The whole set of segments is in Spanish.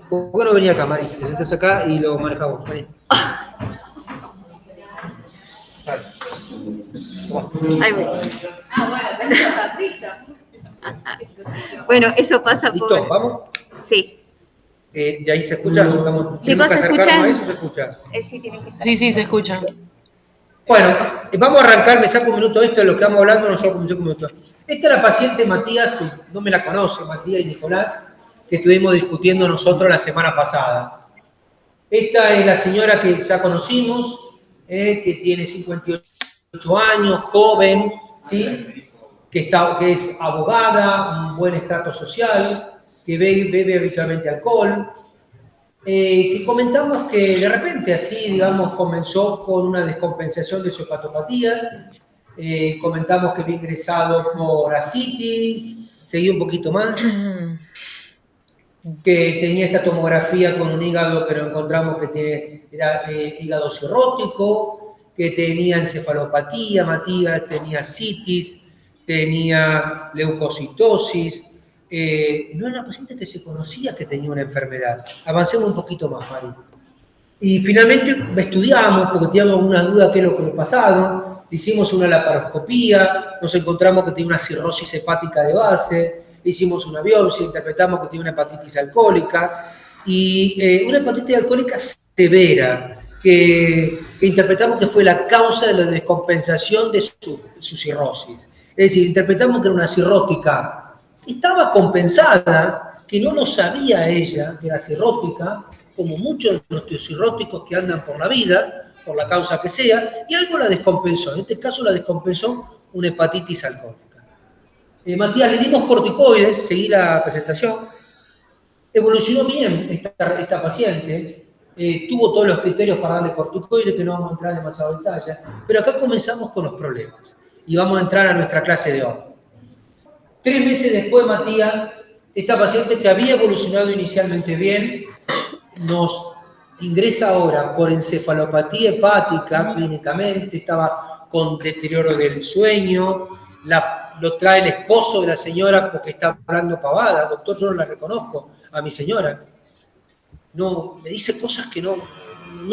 ¿Por qué no venía acá, Mari? Te sentás acá y lo manejamos. Vení. Ahí voy. Bueno, silla. Bueno, eso pasa ¿Listo? por... ¿Vamos? Sí. ¿De ahí se escucha? Chicos, ¿se escuchan? A eso se escucha. Sí, tienen que estar. Sí, se escucha. Bueno, vamos a arrancar, me saco un minuto esto, de lo que vamos hablando, nos saco un minuto. Esta es la paciente Matías, que no me la conoce, Matías y Nicolás, que estuvimos discutiendo nosotros la semana pasada. Esta es la señora que ya conocimos, que tiene 58 años, joven, ¿sí? que es abogada, un buen estrato social, que bebe habitualmente alcohol, que comentamos que de repente así, digamos, comenzó con una descompensación de su hepatopatía, comentamos que había ingresado por ascitis, seguí un poquito más, que tenía esta tomografía con un hígado, pero encontramos que era hígado cirrótico, que tenía encefalopatía, Matías, tenía ascitis, tenía leucocitosis. No era una paciente que se conocía que tenía una enfermedad. Avancemos un poquito más, Mari. Y finalmente estudiamos, porque teníamos algunas dudas de qué es lo que le pasaba. Hicimos una laparoscopía, nos encontramos que tenía una cirrosis hepática de base, hicimos una biopsia, interpretamos que tenía una hepatitis alcohólica, y una hepatitis alcohólica severa, que interpretamos que fue la causa de la descompensación de su cirrosis. Es decir, interpretamos que era una cirrótica. Estaba compensada, que no lo sabía ella, que era cirrótica, como muchos de los cirróticos que andan por la vida, por la causa que sea, y algo la descompensó. En este caso la descompensó una hepatitis alcohólica. Matías, le dimos corticoides, seguí la presentación. Evolucionó bien esta paciente, tuvo todos los criterios para darle corticoides, que no vamos a entrar demasiado en detalle, pero acá comenzamos con los problemas y vamos a entrar a nuestra clase de hoy. 3 meses después, Matías, esta paciente que había evolucionado inicialmente bien, nos ingresa ahora por encefalopatía hepática clínicamente, estaba con deterioro del sueño, lo trae el esposo de la señora porque está hablando pavada. Doctor, yo no la reconozco a mi señora. No, me dice cosas que no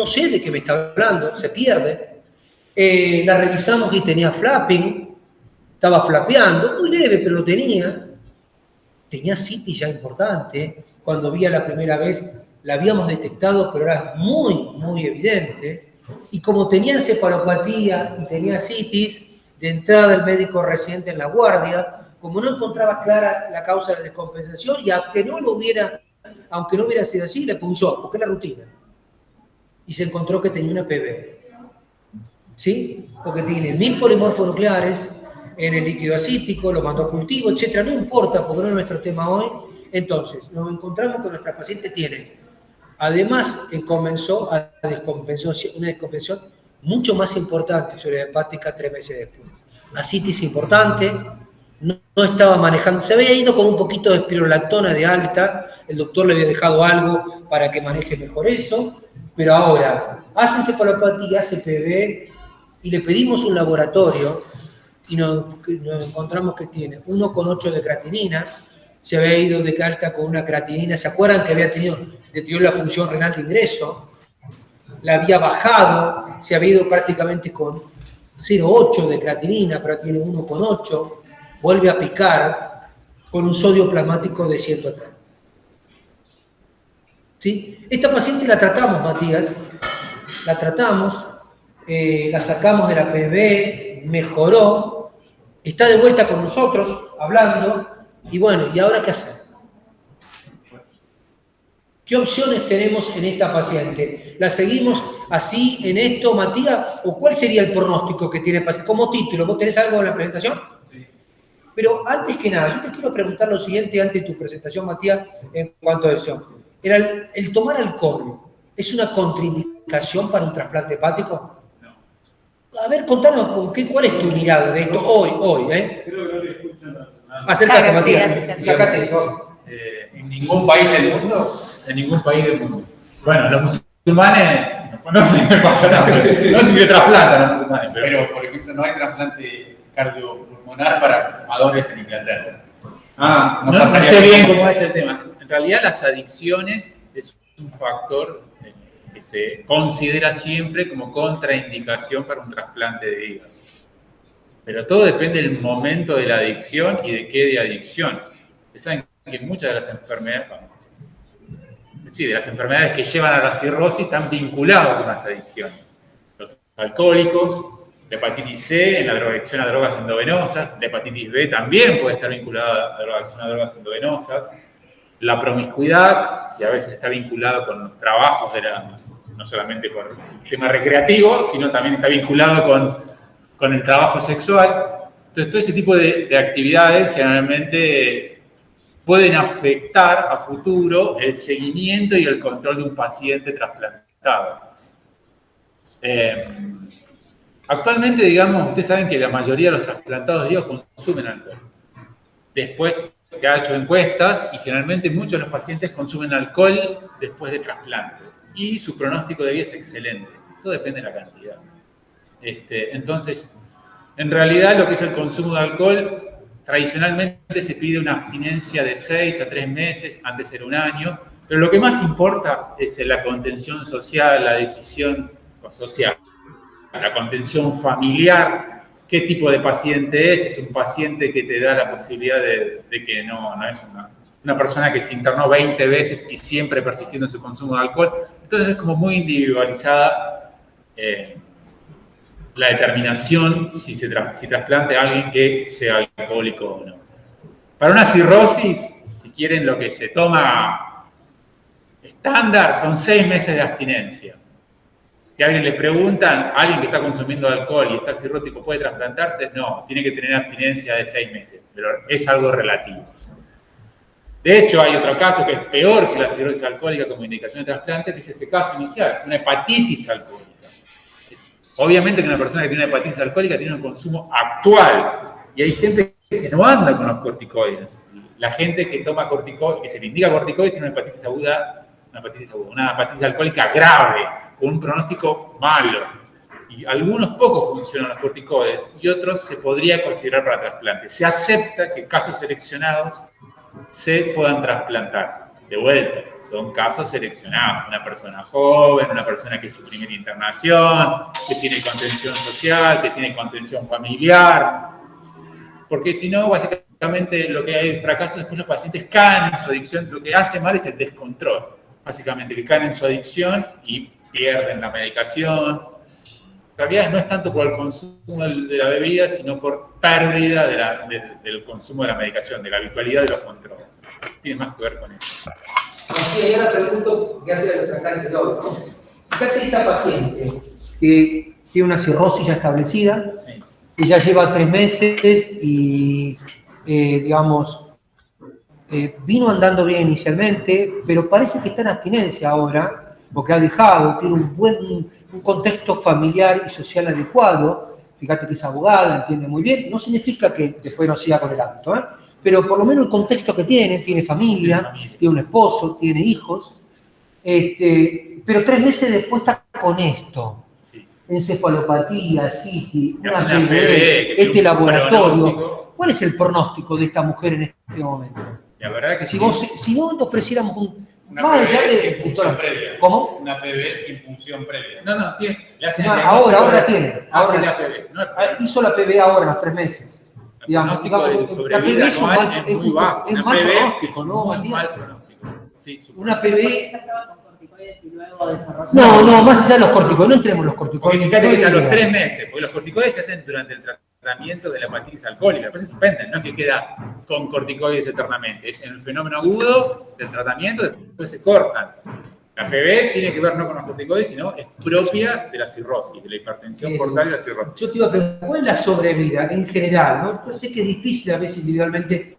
sé de qué me está hablando, se pierde. La revisamos y tenía flapping, estaba flapeando, muy leve, pero lo tenía. Tenía citis ya importante. Cuando vi a la primera vez, la habíamos detectado, pero era muy, muy evidente. Y como tenía encefalopatía y tenía citis, de entrada el médico residente en la guardia, como no encontraba clara la causa de la descompensación, y aunque no hubiera sido así, le puso, porque es la rutina. Y se encontró que tenía una PB. ¿Sí? Porque tiene 1000 polimorfonucleares en el líquido acítico, lo mandó a cultivo, etcétera. No importa, porque no es nuestro tema hoy. Entonces, nos encontramos que nuestra paciente tiene, además, comenzó a una descompensación mucho más importante sobre la hepática 3 meses después. Ascitis importante, no estaba manejando, se había ido con un poquito de espirolactona de alta, el doctor le había dejado algo para que maneje mejor eso, pero ahora hace encefalopatía, hace PB, y le pedimos un laboratorio y nos encontramos que tiene 1,8 de creatinina, se había ido de alta con una creatinina, ¿se acuerdan que había tenido deterioro la función renal de ingreso? La había bajado, se había ido prácticamente con 0,8 de creatinina, pero tiene 1,8, vuelve a picar con un sodio plasmático de 130. ¿Sí? Esta paciente la tratamos, Matías, la tratamos, la sacamos de la PB, mejoró, está de vuelta con nosotros, hablando, y bueno, ¿y ahora qué hacer? ¿Qué opciones tenemos en esta paciente? ¿La seguimos así en esto, Matías? ¿O cuál sería el pronóstico que tiene el paciente? Como título, ¿vos tenés algo en la presentación? Sí. Pero antes que nada, yo te quiero preguntar lo siguiente antes de tu presentación, Matías, en cuanto a eso. ¿El tomar alcohol es una contraindicación para un trasplante hepático? No. A ver, contanos cuál es tu mirada de esto hoy, ¿eh? Creo que no te escuchan. Acércate, Matías. Sacate el En ningún país del mundo. Bueno, los musulmanes, no sé qué pasa nada, no sé si se trasplantan los musulmanes. Pero, por ejemplo, no hay trasplante cardiopulmonar para fumadores en Inglaterra. No sé bien cómo es el tema. En realidad, las adicciones es un factor que se considera siempre como contraindicación para un trasplante de hígado. Pero todo depende del momento de la adicción y de qué de adicción. Saben que muchas de las enfermedades, de las enfermedades que llevan a la cirrosis están vinculadas con las adicciones. Los alcohólicos, la hepatitis C en la drogadicción a drogas endovenosas, la hepatitis B también puede estar vinculada a la drogadicción a drogas endovenosas, la promiscuidad, que a veces está vinculado con los trabajos, no solamente con el tema recreativo, sino también está vinculado con el trabajo sexual. Entonces, todo ese tipo de actividades generalmente pueden afectar a futuro el seguimiento y el control de un paciente trasplantado. Actualmente, digamos, ustedes saben que la mayoría de los trasplantados de hígado consumen alcohol. Después se han hecho encuestas y generalmente muchos de los pacientes consumen alcohol después de trasplante. Y su pronóstico de vida es excelente. Todo depende de la cantidad. Entonces, en realidad lo que es el consumo de alcohol, tradicionalmente se pide una abstinencia de 6 a 3 meses, antes era 1 año, pero lo que más importa es la contención social, la decisión social, la contención familiar, qué tipo de paciente es un paciente que te da la posibilidad de que no es una persona que se internó 20 veces y siempre persistiendo en su consumo de alcohol. Entonces es como muy individualizada la determinación si trasplante a alguien que sea alcohólico o no. Para una cirrosis, si quieren, lo que se toma estándar son 6 meses de abstinencia. Si a alguien le preguntan, alguien que está consumiendo alcohol y está cirrótico, ¿puede trasplantarse? No, tiene que tener abstinencia de 6 meses, pero es algo relativo. De hecho, hay otro caso que es peor que la cirrosis alcohólica como indicación de trasplante, que es este caso inicial, una hepatitis alcohólica. Obviamente que una persona que tiene una hepatitis alcohólica tiene un consumo actual y hay gente que no anda con los corticoides. La gente que toma corticoides, que se le indica corticoides, tiene una hepatitis aguda, una hepatitis alcohólica grave, con un pronóstico malo. Y algunos pocos funcionan los corticoides y otros se podría considerar para trasplante. Se acepta que casos seleccionados se puedan trasplantar. De vuelta, son casos seleccionados. Una persona joven, una persona que es su primera internación, que tiene contención social, que tiene contención familiar. Porque si no, básicamente lo que hay fracaso, después los pacientes caen en su adicción. Lo que hace mal es el descontrol. Básicamente, que caen en su adicción y pierden la medicación. En realidad no es tanto por el consumo de la bebida, sino por pérdida del consumo de la medicación, de la habitualidad de los controles. Tiene más que ver con eso. Así, ahora pregunto qué hace nuestra clase de hoy. Fíjate esta paciente que tiene una cirrosis ya establecida, Sí. que ya lleva 3 meses y, vino andando bien inicialmente, pero parece que está en abstinencia ahora, porque ha dejado, tiene un contexto familiar y social adecuado. Fíjate que es abogada, entiende muy bien. No significa que después no siga con el hábito, pero por lo menos el contexto que tiene familia, tiene un esposo, tiene hijos, pero 3 meses después está con esto. Sí. Encefalopatía, CITI, una PV, laboratorio. ¿Cuál es el pronóstico de esta mujer en este momento? La verdad que si no le ofreciéramos una PV sin función previa. ¿Cómo? Una PV sin función previa. No, ahora tiene. Hace la PV. Hizo la PV ahora, en los 3 meses. El pronóstico de sobrevida anual es muy bajo. Es mal pronóstico, ¿no, Matías? Mal pronóstico. Sí, una PV... Ya estaba con corticoides y luego desarrolló... No, más allá de los corticoides, no entremos en los corticoides. Porque fíjate que es a los 3 meses, porque los corticoides se hacen durante el tratamiento de la hepatitis alcohólica, después se suspenden, no es que queda con corticoides eternamente, es en el fenómeno agudo del tratamiento, después se cortan. La PV tiene que ver no con los corticoides, sino es propia de la cirrosis, de la hipertensión portal y la cirrosis. Yo te iba a preguntar, ¿cuál es la sobrevida en general? ¿No? Yo sé que es difícil a veces individualmente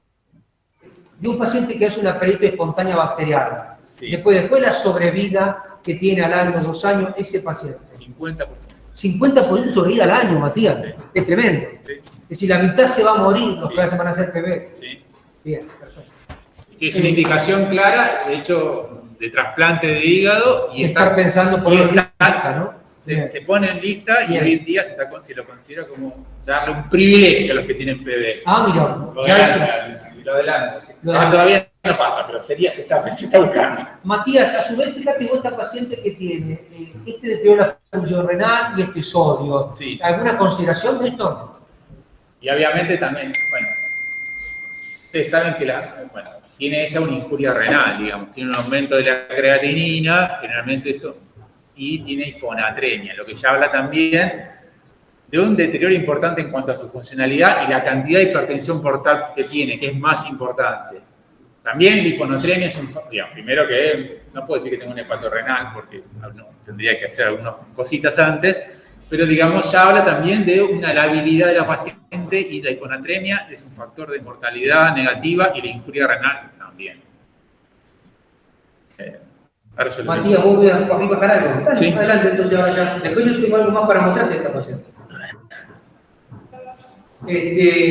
de un paciente que hace una peritona espontánea bacteriana. Sí. Después la sobrevida que tiene al año, 2 años, ese paciente. 50%. 50% de sobrevida al año, Matías. Sí. Es tremendo. Sí. Es decir, la mitad se va a morir los que van a hacer PV. Sí. Bien, perfecto. Sí, es una indicación clara, de hecho, de trasplante de hígado. Y estar pensando por lista, ¿no? Se pone en lista y hoy en día se lo considera como darle un privilegio a los que tienen PV. Ah, mira. Lo adelanta. Todavía no pasa, pero se está buscando. Matías, a su vez, fíjate vos esta paciente que tiene este deterioro de la función renal y este sodio. Sí. ¿Alguna consideración de esto? Y obviamente también, bueno, ustedes saben que tiene ella una injuria renal, digamos, tiene un aumento de la creatinina, generalmente eso, y tiene hiponatremia, lo que ya habla también de un deterioro importante en cuanto a su funcionalidad y la cantidad de hipertensión portal que tiene, que es más importante. También la hiponatremia es digamos, primero que no puedo decir que tengo un hepatorrenal, porque no, tendría que hacer algunas cositas antes, pero digamos ya habla también de una labilidad de la paciente y la hiponatremia es un factor de mortalidad negativa y la injuria renal también. Matías, vos voy a bajar algo. Dale, sí. Adelante, entonces vaya. Después yo tengo algo más para mostrarte a esta paciente.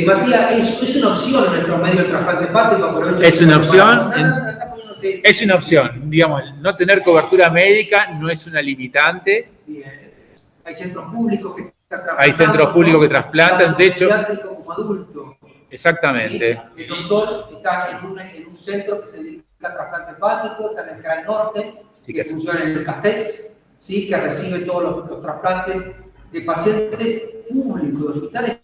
Matías, ¿es una opción en nuestro medio del trasplante hepático? Es una opción. Es una opción. Digamos, no tener cobertura médica no es una limitante. Hay centros públicos que trasplantan. Hay centros públicos que trasplantan, de hecho. Como adulto. Exactamente. ¿Sí? El doctor está en un centro que se dedica al trasplante hepático, está en el Canal Norte, sí, que funciona en el Castex, ¿sí? Que recibe todos los trasplantes de pacientes públicos, hospitales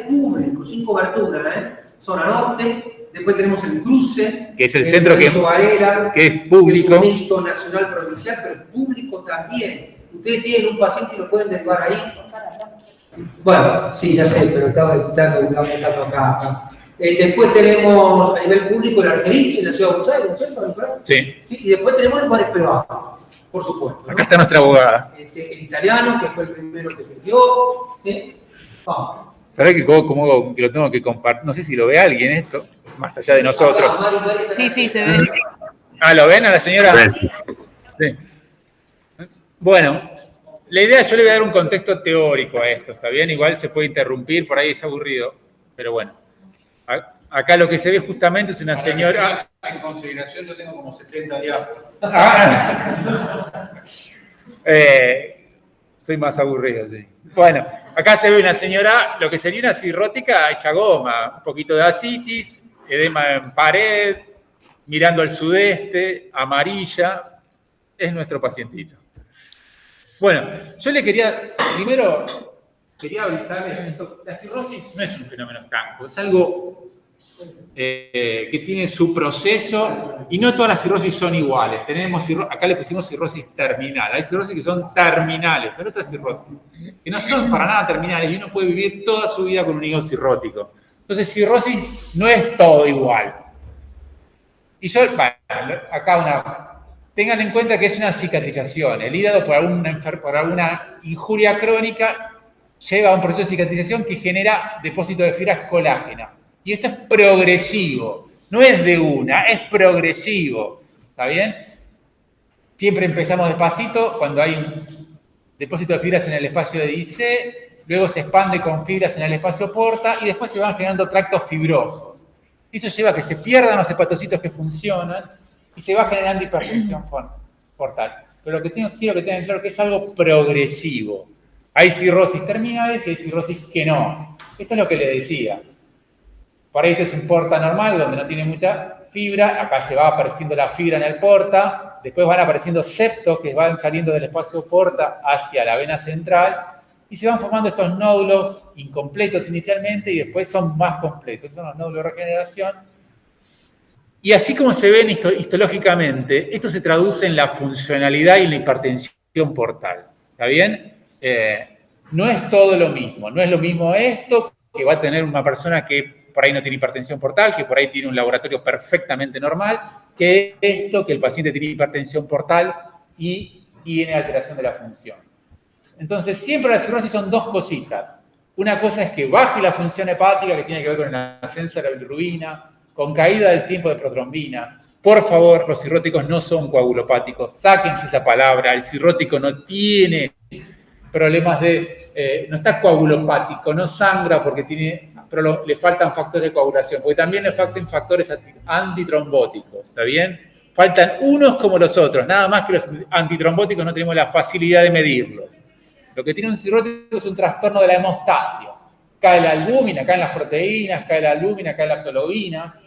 públicos, sin cobertura, Zona Norte. Después tenemos el Cruce, que es el centro que es público. Que es un mixto nacional provincial, pero público también. Ustedes tienen un paciente y lo pueden derivar ahí. Bueno, sí, ya sé, pero estaba dando acá. Después tenemos a nivel público el Argerich en la ciudad de Buenos Aires, ¿no es eso? Sí. Sí. Y después tenemos lugares privados, por supuesto, ¿no? Acá está nuestra abogada. El italiano, que fue el primero que se dio. ¿Sí? Vamos. ¿Sabés que como que lo tengo que compartir? No sé si lo ve alguien esto, más allá de nosotros. Sí, se ve. Ah, ¿lo ven a la señora? Sí. Bueno, la idea, yo le voy a dar un contexto teórico a esto, ¿está bien? Igual se puede interrumpir, por ahí es aburrido, pero bueno. Acá lo que se ve justamente es una señora... En consideración yo tengo como 70 diablos. Soy más aburrido, sí. Bueno, acá se ve una señora, lo que sería una cirrótica hecha goma, un poquito de ascitis, edema en pared, mirando al sudeste, amarilla, es nuestro pacientito. Bueno, yo le quería avisarles esto. La cirrosis no es un fenómeno estanco, es algo que tiene su proceso y no todas las cirrosis son iguales. Acá le pusimos cirrosis terminal. Hay cirrosis que son terminales, pero otras cirrosis que no son para nada terminales y uno puede vivir toda su vida con un hígado cirrótico. Entonces, cirrosis no es todo igual. Y yo, tengan en cuenta que es una cicatrización. El hígado, por alguna injuria crónica, lleva a un proceso de cicatrización que genera depósito de fibras colágena. Y esto es progresivo, no es de una, es progresivo. ¿Está bien? Siempre empezamos despacito, cuando hay un depósito de fibras en el espacio de IC, luego se expande con fibras en el espacio porta y después se van generando tractos fibrosos. Eso lleva a que se pierdan los hepatocitos que funcionan y se va generando hipertensión portal. Pero lo que quiero que tengan claro es que es algo progresivo. Hay cirrosis terminales y hay cirrosis que no. Esto es lo que le decía. Por ahí este es un porta normal, donde no tiene mucha fibra. Acá se va apareciendo la fibra en el porta. Después van apareciendo septos que van saliendo del espacio porta hacia la vena central. Y se van formando estos nódulos incompletos inicialmente y después son más completos. Son los nódulos de regeneración. Y así como se ven histológicamente, esto se traduce en la funcionalidad y en la hipertensión portal. ¿Está bien? No es todo lo mismo. No es lo mismo esto que va a tener una persona que por ahí no tiene hipertensión portal, que por ahí tiene un laboratorio perfectamente normal, que esto, que el paciente tiene hipertensión portal y tiene alteración de la función. Entonces, siempre las cirrosis son dos cositas. Una cosa es que baje la función hepática, que tiene que ver con el ascenso de la bilirrubina, con caída del tiempo de protrombina. Por favor, los cirróticos no son coagulopáticos. Sáquense esa palabra. El cirrótico no tiene problemas no está coagulopático, no sangra porque pero le faltan factores de coagulación, porque también le faltan factores antitrombóticos, ¿está bien? Faltan unos como los otros, nada más que los antitrombóticos no tenemos la facilidad de medirlos. Lo que tiene un cirrótico es un trastorno de la hemostasia. Cae la albúmina, caen las proteínas, cae la albúmina, cae la lactologina.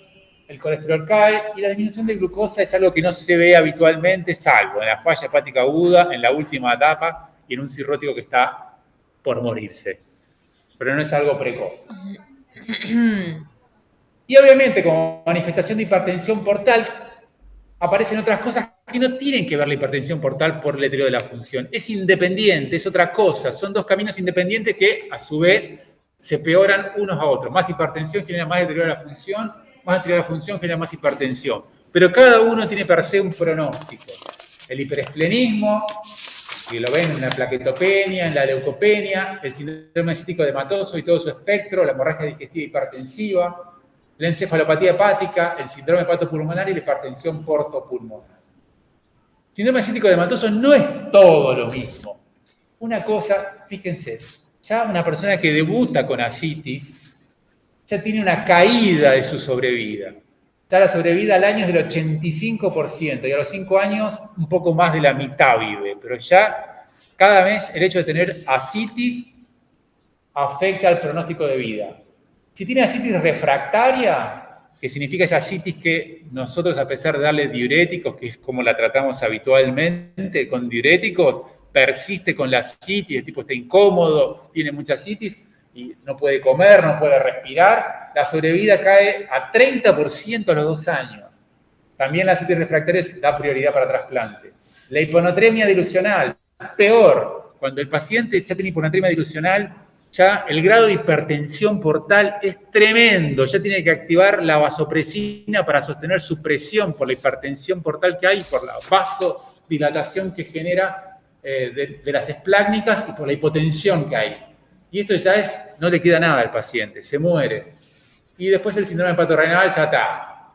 el colesterol cae y la disminución de glucosa es algo que no se ve habitualmente, salvo en la falla hepática aguda, en la última etapa y en un cirrótico que está por morirse. Pero no es algo precoz. Y obviamente, como manifestación de hipertensión portal, aparecen otras cosas que no tienen que ver la hipertensión portal por el deterioro de la función. Es independiente, es otra cosa. Son dos caminos independientes que, a su vez, se peoran unos a otros. Más hipertensión genera más deterioro de la función, más deterioro de la función genera más hipertensión. Pero cada uno tiene per se un pronóstico. El hiperesplenismo, que lo ven en la plaquetopenia, en la leucopenia, el síndrome cítico edematoso y todo su espectro, la hemorragia digestiva hipertensiva, la encefalopatía hepática, el síndrome hepatopulmonar y la hipertensión portopulmonar. Síndrome cítico edematoso no es todo lo mismo. Una cosa, fíjense, ya una persona que debuta con ascitis ya tiene una caída de su sobrevida. Ya la sobrevida al año es del 85% y a los 5 años un poco más de la mitad vive. Pero ya cada vez el hecho de tener ascitis afecta al pronóstico de vida. Si tiene ascitis refractaria, que significa esa ascitis que nosotros, a pesar de darle diuréticos, que es como la tratamos habitualmente con diuréticos, persiste con la ascitis, el tipo está incómodo, tiene mucha ascitis y no puede comer, no puede respirar, la sobrevida cae a 30% a los 2 años. También la ascitis refractaria da prioridad para trasplante. La hiponatremia dilucional, peor, cuando el paciente ya tiene hiponatremia dilucional, ya el grado de hipertensión portal es tremendo, ya tiene que activar la vasopresina para sostener su presión por la hipertensión portal que hay, por la vasodilatación que genera de las esplácnicas y por la hipotensión que hay. Y esto ya es, no le queda nada al paciente, se muere. Y después el síndrome hepatorenal ya está.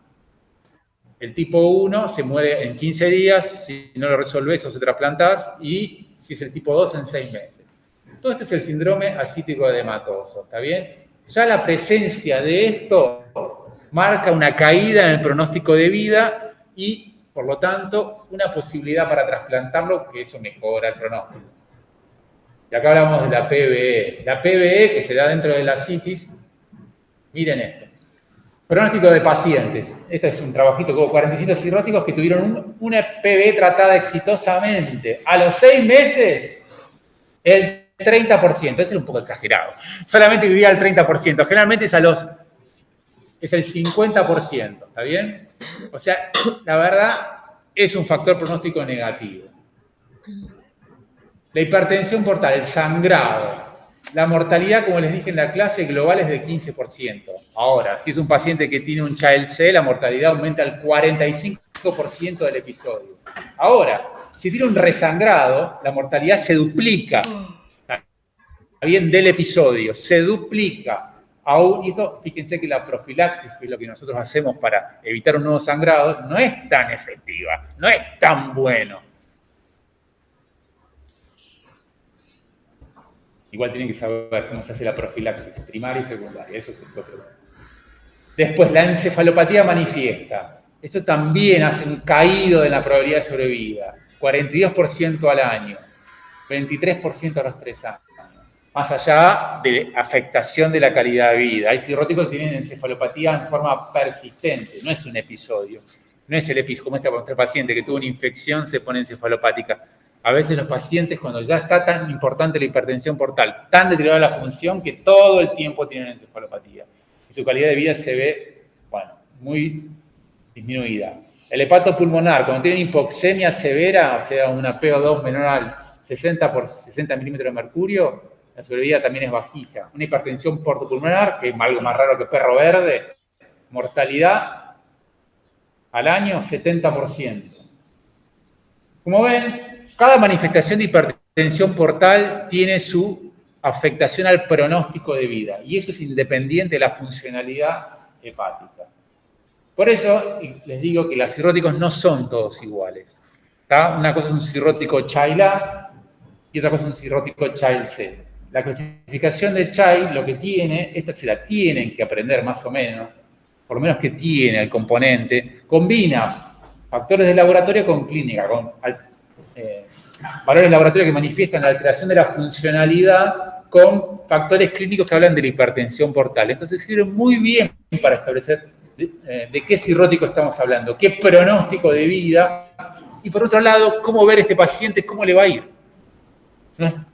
El tipo 1 se muere en 15 días, si no lo resolvés o se trasplantás, y si es el tipo 2 en 6 meses. Todo esto es el síndrome ascítico edematoso, ¿está bien? Ya la presencia de esto marca una caída en el pronóstico de vida y, por lo tanto, una posibilidad para trasplantarlo, que eso mejora el pronóstico. Y acá hablamos de la PBE. La PBE, que se da dentro de la ascitis, miren esto. Pronóstico de pacientes. Este es un trabajito con 47 cirróticos que tuvieron una PBE tratada exitosamente. A los 6 meses, el 30%, este es un poco exagerado, solamente vivía al 30%, generalmente es el 50%, ¿está bien? O sea, la verdad es un factor pronóstico negativo. La hipertensión portal, el sangrado, la mortalidad, como les dije en la clase, global es de 15%. Ahora, si es un paciente que tiene un Child C, la mortalidad aumenta al 45% del episodio. Ahora, si tiene un resangrado, la mortalidad se duplica. Bien, del episodio, se duplica. Y esto, fíjense que la profilaxis, que es lo que nosotros hacemos para evitar un nuevo sangrado, no es tan efectiva, no es tan bueno. Igual tienen que saber cómo se hace la profilaxis primaria y secundaria, eso es lo que... Después, la encefalopatía manifiesta. Eso también hace un caído de la probabilidad de sobrevida. 42% al año, 23% a los 3 años. Más allá de afectación de la calidad de vida. Hay cirróticos que tienen encefalopatía en forma persistente, no es un episodio. No es el episodio, como este paciente que tuvo una infección se pone encefalopática. A veces los pacientes, cuando ya está tan importante la hipertensión portal, tan deteriorada la función, que todo el tiempo tienen encefalopatía. Y su calidad de vida se ve, bueno, muy disminuida. El hepatopulmonar, cuando tienen hipoxemia severa, o sea, una PO2 menor al 60 por 60 milímetros de mercurio, la sobrevida también es bajilla. Una hipertensión portopulmonar, que es algo más raro que perro verde, mortalidad al año 70%. Como ven, cada manifestación de hipertensión portal tiene su afectación al pronóstico de vida, y eso es independiente de la funcionalidad hepática. Por eso les digo que los cirróticos no son todos iguales. ¿Está? Una cosa es un cirrótico Child A y otra cosa es un cirrótico Child C. La clasificación de Child, lo que tiene, esta se la tienen que aprender más o menos, por lo menos que tiene el componente, combina factores de laboratorio con clínica, con valores de laboratorio que manifiestan la alteración de la funcionalidad con factores clínicos que hablan de la hipertensión portal. Entonces sirve muy bien para establecer de qué cirrótico estamos hablando, qué pronóstico de vida, y por otro lado, cómo ver a este paciente, cómo le va a ir. ¿No?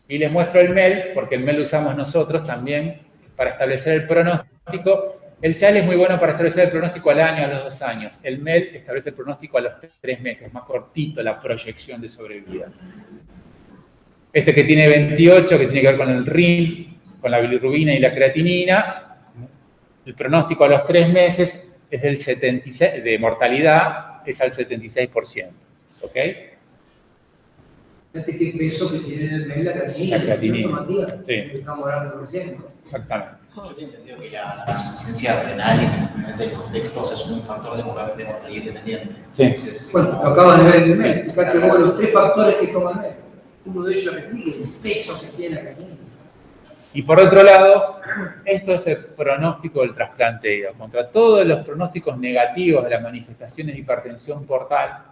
Y les muestro el MEL, porque el MEL lo usamos nosotros también para establecer el pronóstico. El CHAL es muy bueno para establecer el pronóstico al año, a los 2 años. El MEL establece el pronóstico a los 3 meses, más cortito la proyección de sobrevida. Este que tiene 28, que tiene que ver con el RIN, con la bilirrubina y la creatinina, el pronóstico a los 3 meses es del 76%, de mortalidad es al 76%. ¿Ok? Fíjate qué peso que tiene en el MEL la creatinina. La creatinina. Matías, Sí. que estamos hablando recién, ¿no? Exactamente. Yo tengo entendido que la insuficiencia renal en el contexto es un factor de mortalidad independiente. Sí. Entonces, Bueno, lo acaban de ver en el MEL. Fíjate vos los 3 factores que toma el MEL. Uno de ellos la creatinina, el peso que tiene la creatinina. Y por otro lado, esto es el pronóstico del trasplante de hígado. Contra todos los pronósticos negativos de las manifestaciones de hipertensión portal,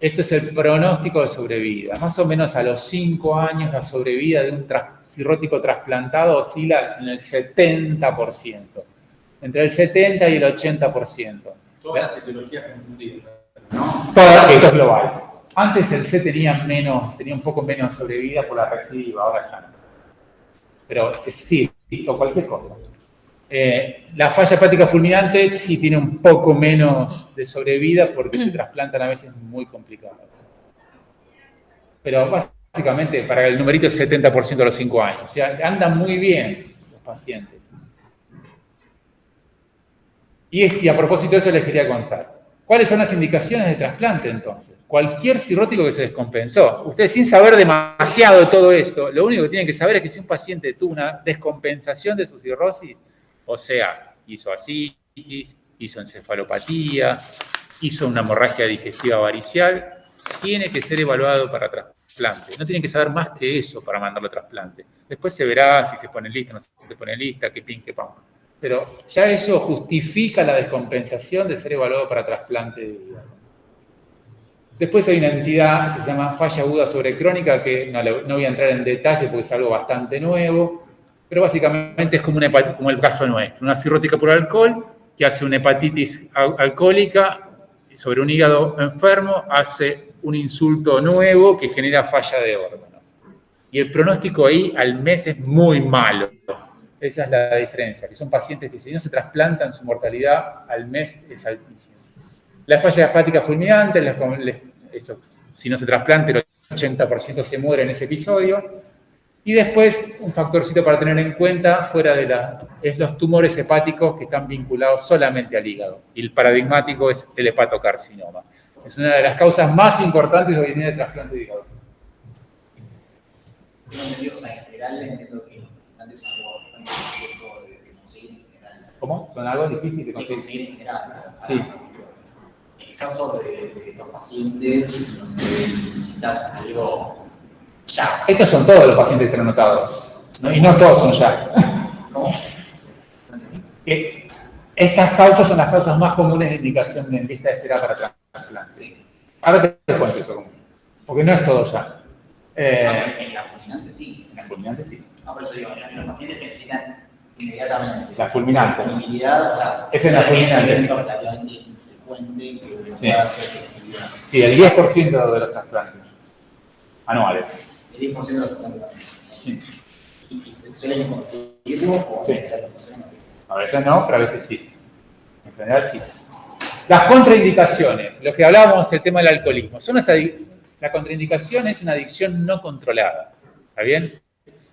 esto es el pronóstico de sobrevida. Más o menos a los 5 años la sobrevida de un cirrótico trasplantado oscila en el 70%. Entre el 70 y el 80%. Todas las etiologías confundidas. Todo esto es global. Antes el C tenía un poco menos sobrevida por la recidiva, ahora ya no. Pero sí, o cualquier cosa. La falla hepática fulminante sí tiene un poco menos de sobrevida porque se trasplantan a veces muy complicados. Pero básicamente para el numerito es 70% a los 5 años. O sea, andan muy bien los pacientes. Y a propósito de eso les quería contar. ¿Cuáles son las indicaciones de trasplante entonces? Cualquier cirrótico que se descompensó. Ustedes sin saber demasiado de todo esto, lo único que tienen que saber es que si un paciente tuvo una descompensación de su cirrosis, o sea, hizo ascitis, hizo encefalopatía, hizo una hemorragia digestiva varicial, tiene que ser evaluado para trasplante. No tienen que saber más que eso para mandarlo a trasplante. Después se verá si se pone lista, no se pone lista, qué pin, qué pan. Pero ya eso justifica la descompensación de ser evaluado para trasplante de hígado. Después hay una entidad que se llama falla aguda sobrecrónica, que no voy a entrar en detalle porque es algo bastante nuevo, pero básicamente es como el caso nuestro, una cirrótica por alcohol que hace una hepatitis alcohólica sobre un hígado enfermo, hace un insulto nuevo que genera falla de órgano. Y el pronóstico ahí al mes es muy malo. Esa es la diferencia, que son pacientes que si no se trasplantan, su mortalidad al mes es altísima. La falla hepática fulminante, eso, si no se trasplanta, el 80% se muere en ese episodio. Y después, un factorcito para tener en cuenta, es los tumores hepáticos que están vinculados solamente al hígado. Y el paradigmático es el hepatocarcinoma. Es una de las causas más importantes hoy en día de trasplante de hígado. no entendido, o sea, en general entiendo que los trasplantes son algo bastante complejo de conseguir en general. ¿Cómo? ¿Son algo difícil de De conseguir? conseguir en general. Sí. En el caso de estos pacientes, donde necesitas algo ya. Estos son todos los pacientes teranotados, ¿no? Y no todos son ya. ¿Cómo? Estas causas son las causas más comunes de indicación en lista de espera para trasplante. Sí. Ahora te cuento eso, porque no es todo ya. En la fulminante sí. En la fulminante sí. No, por eso digo, en los pacientes que necesitan inmediatamente. La fulminante. Disponibilidad, o sea, Es en la fulminante. Es relativamente infrecuente y que Sí. pueda hacer que Sí, el 10% de los trasplantes anuales. el 10% de los trasplantes. Sí. ¿Y se suelen conseguirlo o Sí. funciona? A veces no, pero a veces sí. En general sí. Las contraindicaciones, lo que hablábamos del tema del alcoholismo, la contraindicación es una adicción no controlada. ¿Está bien?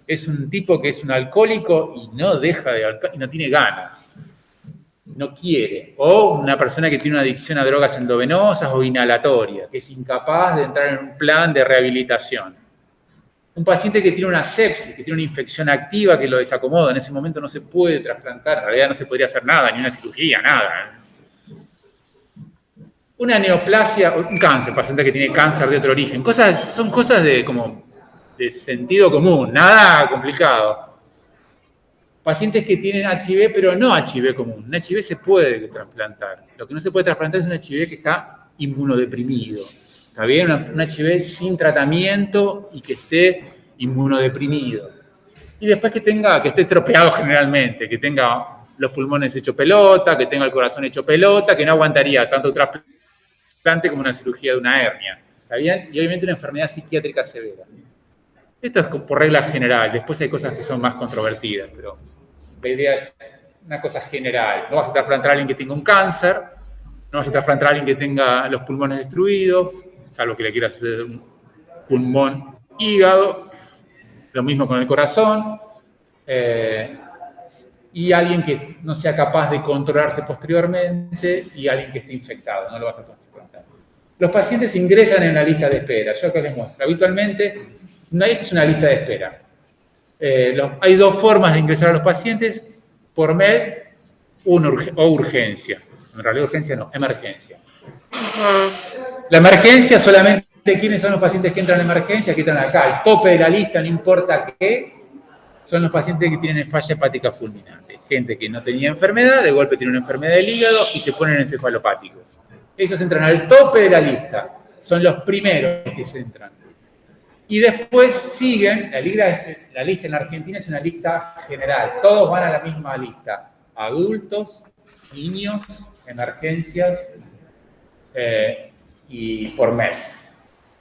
Es un tipo que es un alcohólico y no deja de y no tiene ganas. No quiere. O una persona que tiene una adicción a drogas endovenosas o inhalatorias, que es incapaz de entrar en un plan de rehabilitación. Un paciente que tiene una sepsis, que tiene una infección activa que lo desacomoda, en ese momento no se puede trasplantar, en realidad no se podría hacer nada, ni una cirugía, nada. Una neoplasia, un cáncer, paciente que tiene cáncer de otro origen, son cosas de sentido común, nada complicado. Pacientes que tienen HIV, pero no HIV común. Un HIV se puede trasplantar. Lo que no se puede trasplantar es un HIV que está inmunodeprimido. ¿Está bien? Un HIV sin tratamiento y que esté inmunodeprimido. Y después que esté estropeado generalmente, que tenga los pulmones hecho pelota, que tenga el corazón hecho pelota, que no aguantaría tanto trasplante como una cirugía de una hernia. ¿Está bien? Y obviamente una enfermedad psiquiátrica severa. Esto es por regla general. Después hay cosas que son más controvertidas, pero la idea es una cosa general. No vas a trasplantar a alguien que tenga un cáncer, no vas a trasplantar a alguien que tenga los pulmones destruidos, salvo que le quieras hacer un pulmón hígado. Lo mismo con el corazón. Y alguien que no sea capaz de controlarse posteriormente y alguien que esté infectado. No lo vas a trasplantar. Los pacientes ingresan en una lista de espera. Yo acá les muestro. Habitualmente, esta es una lista de espera. Hay dos formas de ingresar a los pacientes: por mail o urgencia. En realidad urgencia no, emergencia. La emergencia solamente, ¿quiénes son los pacientes que entran en emergencia? Que están acá, al tope de la lista, no importa qué, son los pacientes que tienen falla hepática fulminante. Gente que no tenía enfermedad, de golpe tiene una enfermedad del hígado y se ponen encefalopáticos. Esos entran al tope de la lista, son los primeros que se entran. Y después siguen, la lista en la Argentina es una lista general, todos van a la misma lista: adultos, niños, emergencias y por MED.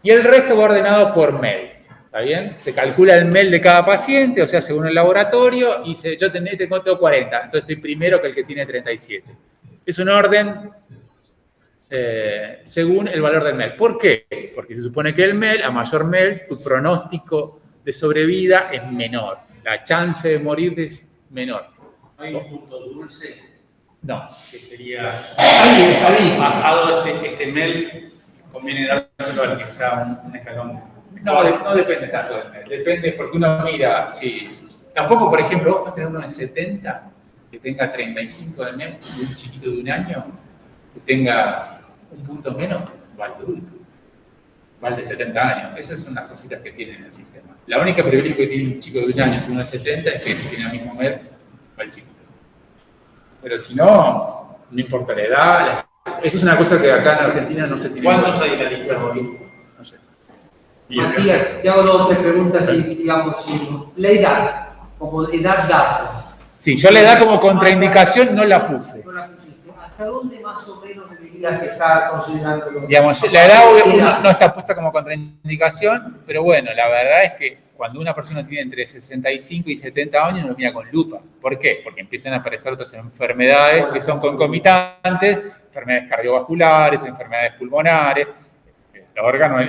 Y el resto va ordenado por MED, ¿está bien? Se calcula el MED de cada paciente, o sea, según el laboratorio, y dice, yo tengo 40, entonces estoy primero que el que tiene 37. Es un orden según el valor del MED. ¿Por qué? Porque se supone que el MED, a mayor MED, tu pronóstico de sobrevida es menor. La chance de morir es menor. ¿No hay un punto dulce? No. Que sería Ahí. pasado este MED, conviene dárselo al que está un escalón. No depende tanto del MED. Depende porque uno mira, sí. Tampoco, por ejemplo, vos vas a tener uno de 70 que tenga 35 de MED y un chiquito de 1 año que tenga un punto menos, va al adulto. Va al de 70 años. Esas son las cositas que tiene en el sistema. La única privilegio que tiene un chico de 1 año y uno de 70 es que si tiene el mismo MED, va el chiquito. Pero si no, no importa la edad. Eso es una cosa que acá en Argentina no se tiene. ¿Cuántos hay en la lista? No sé. Matías, te hago 2 o 3 preguntas, digamos, la edad, como edad data. Sí, yo la edad como contraindicación no la puse. No la pusiste. ¿Hasta dónde más o menos deberías estar considerando? Digamos, la edad no está puesta como contraindicación, pero bueno, la verdad es que cuando una persona tiene entre 65 y 70 años, nos mira con lupa. ¿Por qué? Porque empiezan a aparecer otras enfermedades que son concomitantes, enfermedades cardiovasculares, enfermedades pulmonares. Los órganos,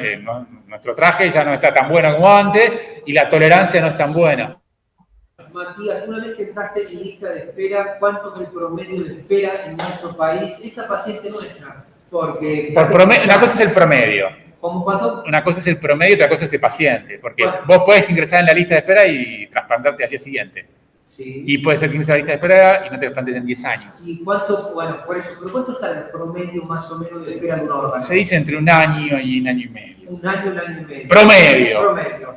nuestro traje ya no está tan bueno como antes y la tolerancia no es tan buena. Matías, una vez que entraste en lista de espera, ¿cuánto es el promedio de espera en nuestro país? Esta paciente nuestra, porque... Una cosa es el promedio. ¿Cómo cuánto? Una cosa es el promedio y otra cosa es este paciente. Porque Bueno. vos podés ingresar en la lista de espera y trasplantarte al día siguiente. Sí. Y puede ser que ingreses a la lista de espera y no te trasplantes en 10 años. ¿Y cuánto, bueno, por eso, pero cuánto está el promedio más o menos de espera de un órgano? Se dice entre 1 año y 1 año y medio. 1 año, 1 año y medio. Promedio. Promedio.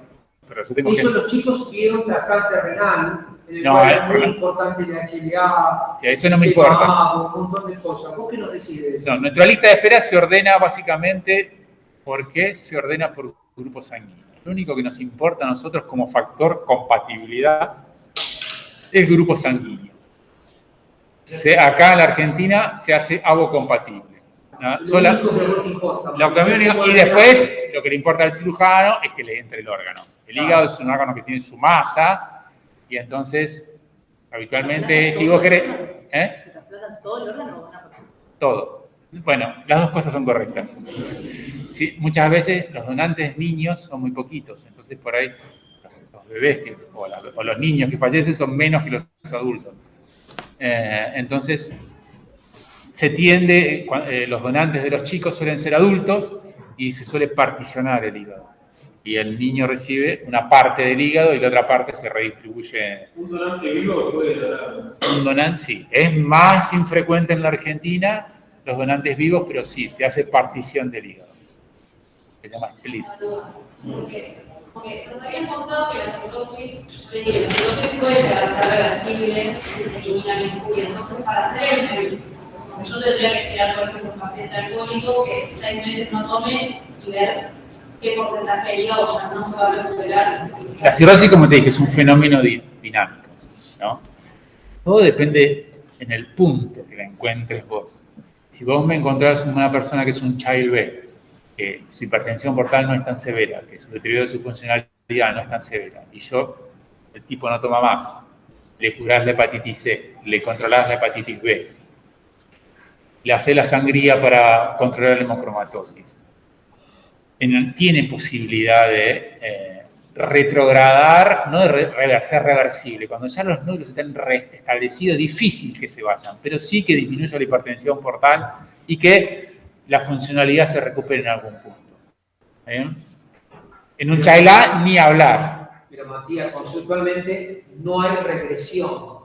Pero yo tengo Eso los chicos vieron trasplante renal, en el No, cual es muy importante el HLA, que eso no me importa. un montón de cosas. ¿Vos qué nos decís de eso? No, nuestra lista de espera se ordena básicamente porque se ordena por grupos sanguíneos. Lo único que nos importa a nosotros como factor compatibilidad es grupo sanguíneo. Acá en la Argentina se hace avocompatible. ¿No? Y después lo que le importa al cirujano es que le entre el órgano. El hígado es un órgano que tiene su masa y entonces habitualmente si vos querés... ¿Se trasplantan todo el órgano o una persona? Todo. Bueno, las dos cosas son correctas. Sí, muchas veces los donantes niños son muy poquitos, entonces por ahí los bebés o los niños que fallecen son menos que los adultos. Entonces se tiende, los donantes de los chicos suelen ser adultos y se suele particionar el hígado. Y el niño recibe una parte del hígado y la otra parte se redistribuye. ¿Un donante vivo puede donar? Un donante, sí. Es más infrecuente en la Argentina los donantes vivos, pero sí, se hace partición del hígado. Se llama split. Porque nos habían contado que la cirrosis puede llegar a ser reversible si se eliminan el cuyo. Entonces, para hacer el médico, yo tendría que esperar, por ejemplo, un paciente alcohólico que 6 meses no tome y ver qué porcentaje de hígado ya no se va a recuperar. La cirrosis, como te dije, es un fenómeno dinámico, ¿no? Todo depende en el punto que la encuentres vos. Si vos me encontrás una persona que es un child B, que su hipertensión portal no es tan severa, que su deterioro de su funcionalidad no es tan severa, y el tipo no toma más, le curás la hepatitis C, le controlás la hepatitis B, le hacés la sangría para controlar la hemocromatosis, tiene posibilidad de retrogradar, no de ser reversible. Cuando ya los núcleos están restablecidos, es difícil que se vayan, pero sí que disminuya la hipertensión portal y que la funcionalidad se recupere en algún punto. En un child A, ni hablar. Pero Matías, conceptualmente no hay regresión.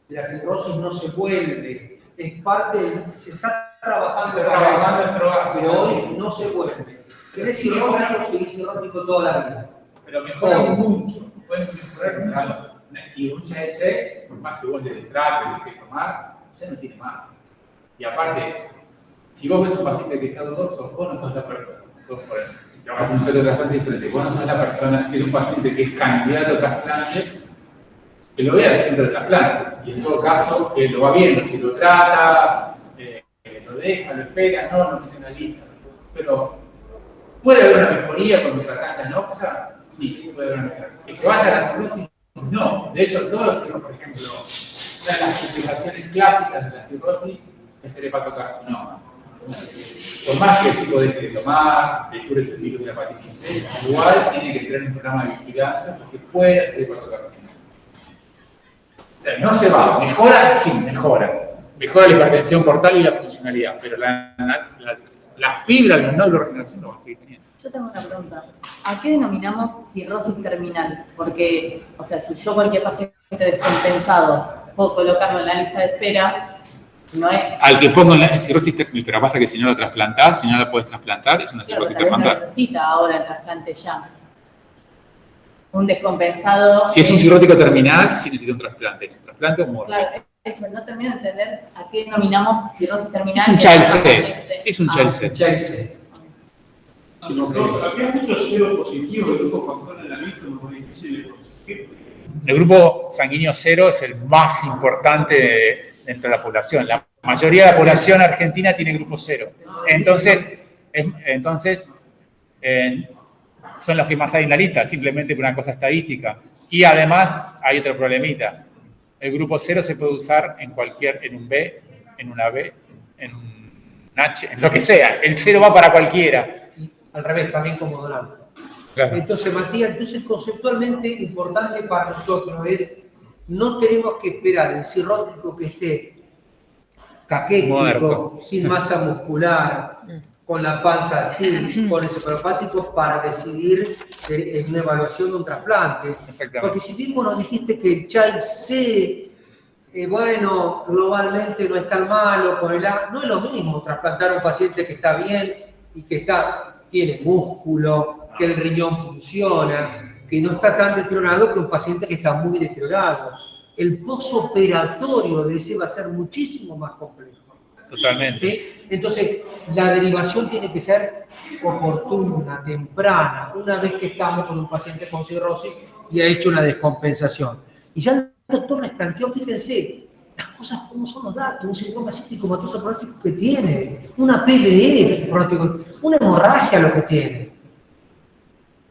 La cirrosis no se vuelve. Es parte, se está trabajando en drogas, pero hoy no se vuelve. ¿Querés cirrótico? Seguís cirrótico toda la vida. Pero mejora mucho. Pueden mejorar mucho. Y un child C, por más que vos le trates, de tomar, ya no tiene más. Y aparte, si vos ves un paciente que está dudoso, vos no sos la persona. Te vas a hacer un centro de trasplante diferente. Vos no sos la persona, si es un paciente que es candidato a trasplante, que lo vea al centro de trasplante. Y en todo caso, que lo va viendo. Si lo trata, lo deja, lo espera, no tiene una lista. Pero, ¿puede haber una mejoría cuando tratás la noxa? Sí, puede haber una mejoría. ¿Que se vaya a la cirrosis? No. De hecho, todos los cirrosis, por ejemplo, una de las complicaciones clásicas de la cirrosis es el hepatocarcinoma. Por más que el tipo deje de tomar, le cure el virus de la hepatitis C, igual tiene que tener un programa de vigilancia porque puede hacer hepatocarcinoma. O sea, no se va. ¿Mejora? Sí, mejora. Mejora la hipertensión portal y la funcionalidad, pero la fibra de los nódulos de regeneración no va a seguir teniendo. Yo tengo una pregunta. ¿A qué denominamos cirrosis terminal? Porque, o sea, si yo cualquier paciente descompensado puedo colocarlo en la lista de espera, no es... Al que pongo en la cirrosis terminal, pero pasa que si no lo trasplantás, si no la puedes trasplantar, es una cirrosis terminal. terminal. No necesita ahora el trasplante ya. Un descompensado... Si es un cirrótico terminal, sí necesita un trasplante. ¿Es trasplante o muerte? Claro, eso, no termino de entender a qué denominamos cirrosis terminal. Es un child C. Es un child C. Había muchos cero positivos de grupo factor en la lista, muy difícil de conseguir. El grupo sanguíneo cero es el más importante dentro de la población. La mayoría de la población argentina tiene grupo cero. Entonces son los que más hay en la lista, simplemente por una cosa estadística. Y además hay otro problemita. El grupo cero se puede usar en un B, en una B, en un H, en lo que sea. El cero va para cualquiera. Al revés, también como donante. Claro. Entonces, Matías, conceptualmente importante para nosotros es, no tenemos que esperar el cirrótico que esté caquético, Muerto, sin masa muscular, con la panza así, con encefalopático, para decidir en una evaluación de un trasplante. Exactamente. Porque si mismo nos dijiste que el child C, bueno, globalmente no es tan malo, con el A, no es lo mismo trasplantar a un paciente que está bien y que tiene músculo, que el riñón funciona, que no está tan deteriorado que un paciente que está muy deteriorado. El posoperatorio de ese va a ser muchísimo más complejo. Totalmente. ¿Sí? Entonces, la derivación tiene que ser oportuna, temprana, una vez que estamos con un paciente con cirrosis y ha hecho una descompensación. Y ya el doctor les planteó, fíjense, las cosas como son los datos, un síndrome cístico-comatoso pronóstico que tiene, una PBE pronóstico, una hemorragia lo que tiene.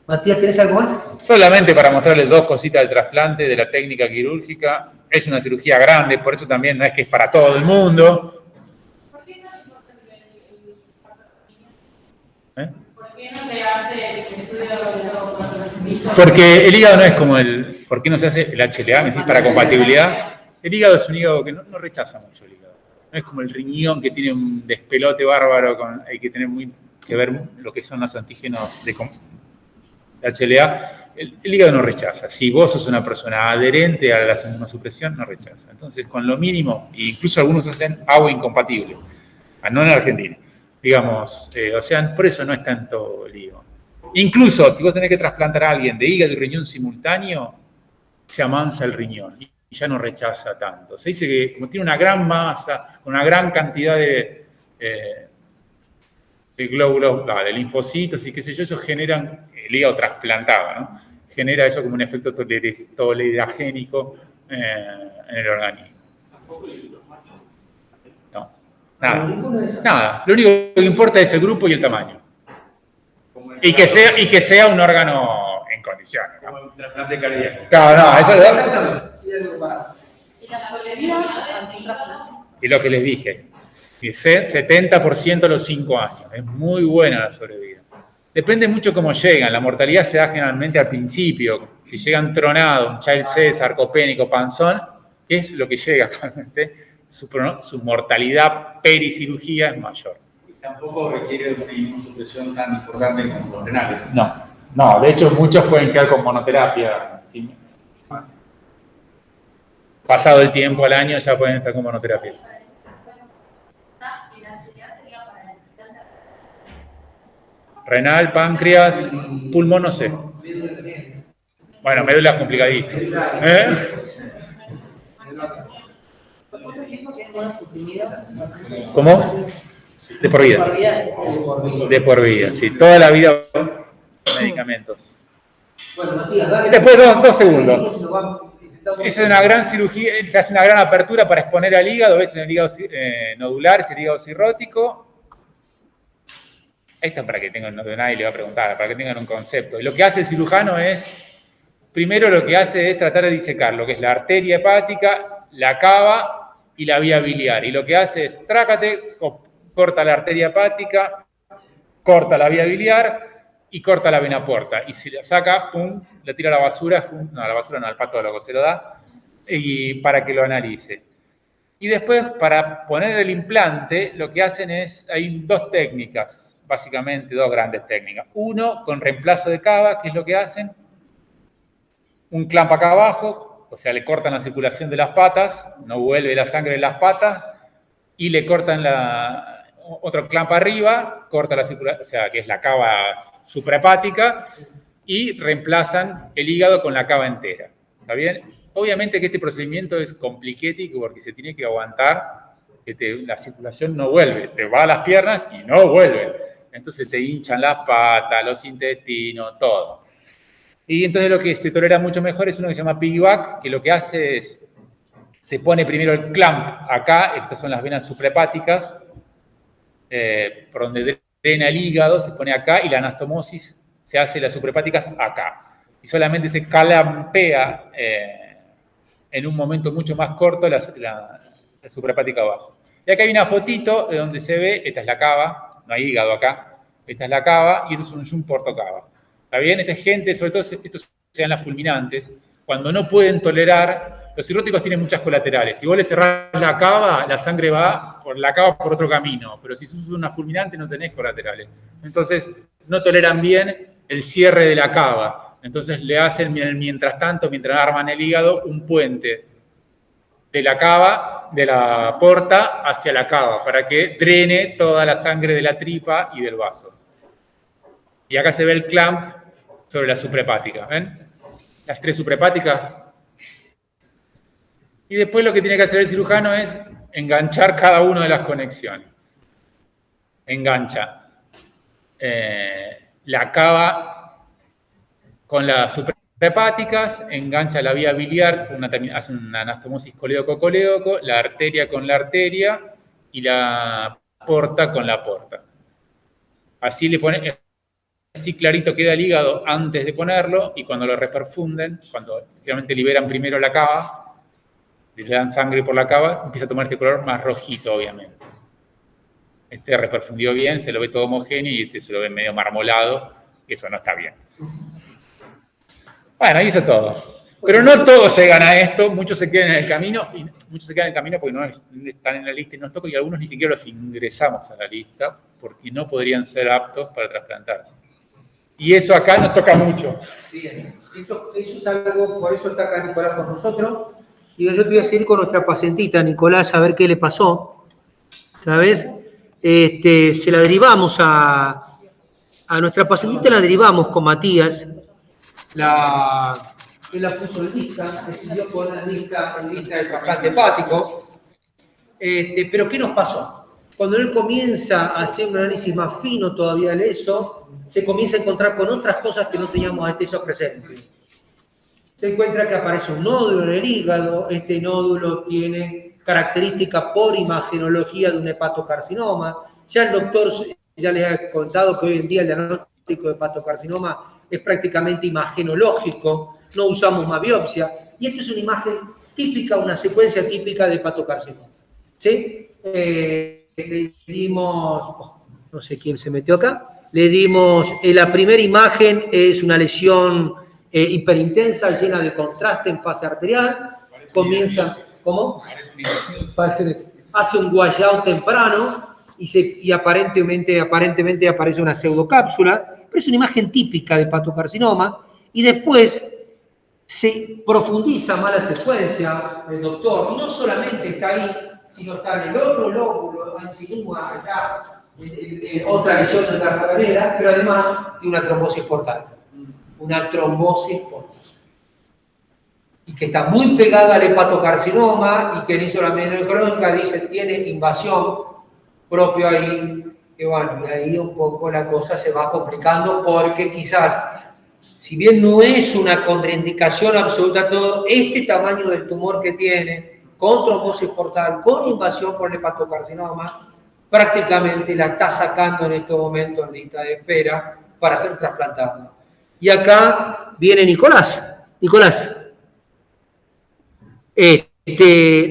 Matías, ¿tenés algo más? Solamente para mostrarles dos cositas del trasplante, de la técnica quirúrgica. Es una cirugía grande, por eso también no es que es para todo el mundo. ¿Por qué es importante el ¿Por qué no se hace el estudio de Porque el hígado no es como ¿por qué no se hace el HLA? ¿Me decís? Para compatibilidad. El hígado es un hígado que no rechaza mucho el hígado. No es como el riñón que tiene un despelote bárbaro, hay que tener que ver lo que son los antígenos de HLA. El hígado no rechaza. Si vos sos una persona adherente a la inmunosupresión, no rechaza. Entonces, con lo mínimo, incluso algunos hacen agua incompatible, no en Argentina. Digamos, o sea, por eso no es tanto el hígado. Incluso, si vos tenés que trasplantar a alguien de hígado y riñón simultáneo, se amansa el riñón y ya no rechaza tanto. Se dice que como tiene una gran masa, una gran cantidad de glóbulos, de linfocitos y qué sé yo, eso generan el hígado trasplantado, ¿no? Genera eso como un efecto toleragénico en el organismo. Nada. Lo único que importa es el grupo y el tamaño. Y que sea un órgano en condiciones, ¿no? Como un trasplante cardíaco. Claro, no, eso es... Y la solemnidad es hígado. Y lo que les dije, 70% a los 5 años. Es muy buena la sobrevida. Depende mucho cómo llegan. La mortalidad se da generalmente al principio. Si llegan tronados, un child C, sarcopénico, panzón, que es lo que llega actualmente, su mortalidad pericirugía es mayor. Tampoco requiere una inmunosupresión tan importante como los renales. No, de hecho muchos pueden quedar con monoterapia. ¿Sí? Pasado el tiempo al año ya pueden estar con monoterapia. Renal, páncreas, pulmón, no sé. Bueno, médula es complicadísimo. ¿Cómo? De por vida. De por vida, sí. Toda la vida medicamentos. Bueno, Matías, dale. Después, 2 segundos. Esa es una gran cirugía, se hace una gran apertura para exponer al hígado, a veces el hígado nodular, es el hígado cirrótico. Esto es para que tengan, nadie le va a preguntar, para que tengan un concepto. Y lo que hace el cirujano es, primero lo que hace es tratar de disecar lo que es la arteria hepática, la cava y la vía biliar. Y lo que hace es, trácate, corta la arteria hepática, corta la vía biliar y corta la vena porta. Y si la saca, pum, le tira a la basura, no, a la basura no, al patólogo se lo da, y para que lo analice. Y después, para poner el implante, lo que hacen es, hay 2 técnicas, básicamente 2 grandes técnicas. Uno, con reemplazo de cava, ¿qué es lo que hacen? Un clamp acá abajo, o sea, le cortan la circulación de las patas, no vuelve la sangre en las patas, y le cortan otro clamp arriba, corta la circulación, o sea, que es la cava suprahepática, y reemplazan el hígado con la cava entera. ¿Está bien? Obviamente que este procedimiento es compliquético porque se tiene que aguantar que la circulación no vuelve, te va a las piernas y no vuelve. Entonces te hinchan las patas, los intestinos, todo. Y entonces lo que se tolera mucho mejor es uno que se llama piggyback, que lo que hace es, se pone primero el clamp acá, estas son las venas suprahepáticas, por donde drena el hígado, se pone acá, y la anastomosis se hace las suprahepáticas acá. Y solamente se calampea en un momento mucho más corto la suprahepática abajo. Y acá hay una fotito de donde se ve, esta es la cava, no hay hígado acá, esta es la cava, y esto es un yum portocava. ¿Está bien? Esta es gente, sobre todo estos sean las fulminantes, cuando no pueden tolerar, los cirróticos tienen muchas colaterales. Si vos le cerrás la cava, la sangre va por la cava por otro camino, pero si sos una fulminante no tenés colaterales. Entonces, no toleran bien el cierre de la cava. Entonces, le hacen, mientras tanto, mientras arman el hígado, un puente de la cava, de la porta, hacia la cava, para que drene toda la sangre de la tripa y del vaso. Y acá se ve el clamp sobre la suprahepática, ¿ven? Las 3 suprahepáticas. Y después lo que tiene que hacer el cirujano es enganchar cada una de las conexiones. Engancha la cava con las suprahepáticas, engancha la vía biliar, hace una anastomosis colédoco-colédoco, la arteria con la arteria y la porta con la porta. Así le pone, así clarito queda el hígado antes de ponerlo, y cuando lo reperfunden, cuando realmente liberan primero la cava, le dan sangre por la cava, empieza a tomar este color más rojito, obviamente. Este reperfundió bien, se lo ve todo homogéneo, y este se lo ve medio marmolado, eso no está bien. Bueno, ahí eso todo. Pero no todos llegan a esto, muchos se quedan en el camino, y muchos se quedan en el camino porque no están en la lista y nos toca, y algunos ni siquiera los ingresamos a la lista, porque no podrían ser aptos para trasplantarse. Y eso acá nos toca mucho. Bien, eso es algo, por eso está acá Nicolás con nosotros. Y yo te voy a seguir con nuestra pacientita, Nicolás, a ver qué le pasó. ¿Sabes? Se la derivamos a nuestra pacientita, la derivamos con Matías. Él la puso en lista, decidió poner en lista de trasplante hepático. Pero ¿qué nos pasó? Cuando él comienza a hacer un análisis más fino todavía de eso, se comienza a encontrar con otras cosas que no teníamos anestesios presentes. Se encuentra que aparece un nódulo en el hígado, este nódulo tiene característica por imagenología de un hepatocarcinoma. Ya el doctor ya les ha contado que hoy en día el diagnóstico de hepatocarcinoma es prácticamente imagenológico, no usamos más biopsia, y esta es una imagen típica, una secuencia típica de hepatocarcinoma. ¿Sí? Le dimos, no sé quién se metió acá, le dimos, la primera imagen es una lesión hiperintensa, llena de contraste en fase arterial, comienza, ¿cómo? Hace un washout temprano y aparentemente aparece una pseudocápsula, pero es una imagen típica de hepatocarcinoma, y después se profundiza más la secuencia del doctor, y no solamente está ahí, sino está en el otro lóbulo, insinúa allá otra lesión de la carrera, pero además de una trombosis portal. Una trombosis portal. Y que está muy pegada al hepatocarcinoma y que en isolaminoecológica dice tiene invasión propio ahí. Y bueno, y ahí un poco la cosa se va complicando porque quizás, si bien no es una contraindicación absoluta todo, este tamaño del tumor que tiene, con trombosis portal, con invasión por el hepatocarcinoma, prácticamente la está sacando en este momento en lista de espera para ser trasplantada. Y acá viene Nicolás. Nicolás,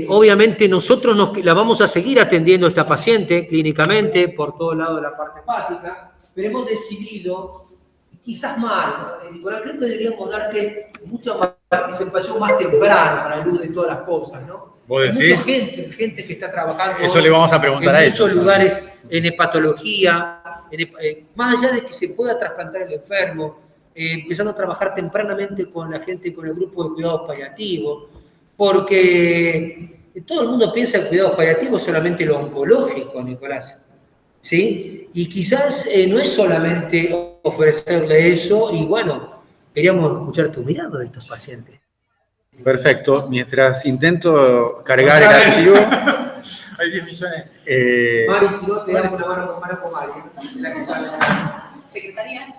obviamente nosotros la vamos a seguir atendiendo a esta paciente clínicamente por todo lado de la parte hepática, pero hemos decidido, quizás mal, Nicolás, creo que deberíamos darte mucha participación más temprana para la luz de todas las cosas, ¿no? ¿Vos decís? Hay mucha gente que está trabajando. Eso le vamos a preguntar a ellos. En muchos lugares en hepatología, más allá de que se pueda trasplantar el enfermo, empezando a trabajar tempranamente con la gente, con el grupo de cuidados paliativos, porque todo el mundo piensa en cuidados paliativos solamente lo oncológico, Nicolás, ¿sí? Y quizás no es solamente ofrecerle eso, y bueno, queríamos escuchar tu mirada de estos pacientes. Perfecto. Mientras intento cargar el archivo... Hay 10 millones. Mari, si no, te damos una mano con Mari. La que sabe. Secretaria.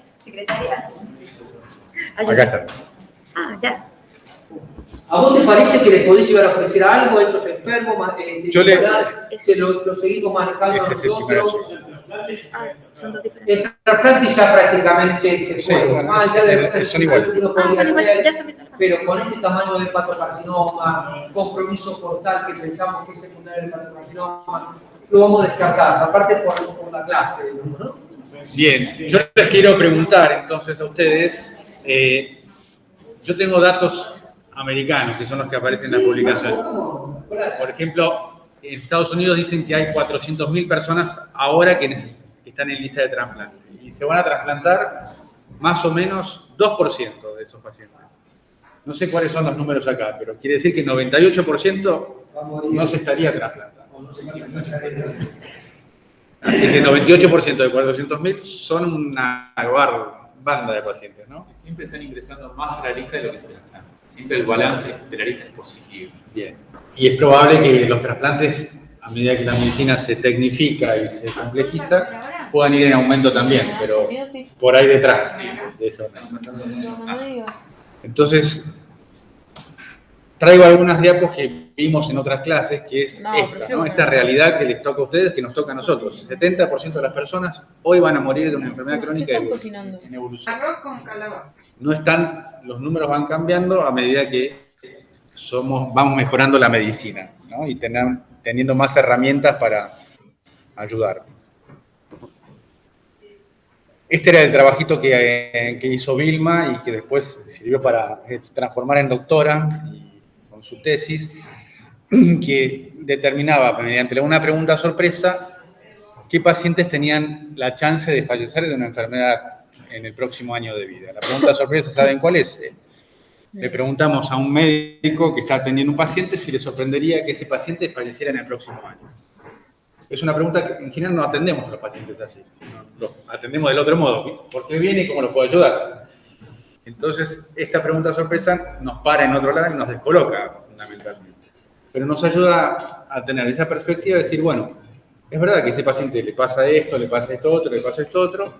Acá está. Ah, ya. ¿A vos te parece que le podés llegar a ofrecer algo a estos enfermos? Lo seguimos manejando nosotros. Son dos diferentes. El trasplante ya prácticamente se fue. Más allá de son iguales. uno podría hacer, pero con este tamaño de hepatocarcinoma, compromiso portal que pensamos que es secundario del hepatocarcinoma, lo vamos a descartar, aparte por la clase, ¿no? Bien, yo les quiero preguntar entonces a ustedes, yo tengo datos americanos, que son los que aparecen en la publicación. Por ejemplo, en Estados Unidos dicen que hay 400.000 personas ahora que están en lista de trasplante. Y se van a trasplantar más o menos 2% de esos pacientes. No sé cuáles son los números acá, pero quiere decir que 98% no se estaría trasplantando. Así que 98% de 400.000 son una banda de pacientes, ¿no? Siempre están ingresando más a la lista de lo que se trasplantan. Siempre el balance de la lista es positivo. Bien. Y es probable que los trasplantes, a medida que la medicina se tecnifica y se complejiza, puedan ir en aumento también, pero por ahí detrás de eso. Entonces, traigo algunas diapos que vimos en otras clases, que es esta realidad que les toca a ustedes, que nos toca a nosotros. 70% de las personas hoy van a morir de una enfermedad crónica en evolución. Arroz con calabaza. No están, los números van cambiando a medida que vamos mejorando la medicina, ¿no? Y teniendo más herramientas para ayudar. Este era el trabajito que hizo Vilma y que después sirvió para transformar en doctora con su tesis, que determinaba mediante una pregunta sorpresa qué pacientes tenían la chance de fallecer de una enfermedad en el próximo año de vida. La pregunta sorpresa, ¿saben cuál es? Le preguntamos a un médico que está atendiendo un paciente si le sorprendería que ese paciente falleciera en el próximo año. Es una pregunta que en general no atendemos a los pacientes así. Lo atendemos del otro modo. ¿Por qué viene y cómo lo puedo ayudar? Entonces, esta pregunta sorpresa nos para en otro lado y nos descoloca fundamentalmente. Pero nos ayuda a tener esa perspectiva de decir, bueno, es verdad que a este paciente le pasa esto, le pasa esto otro, le pasa esto otro,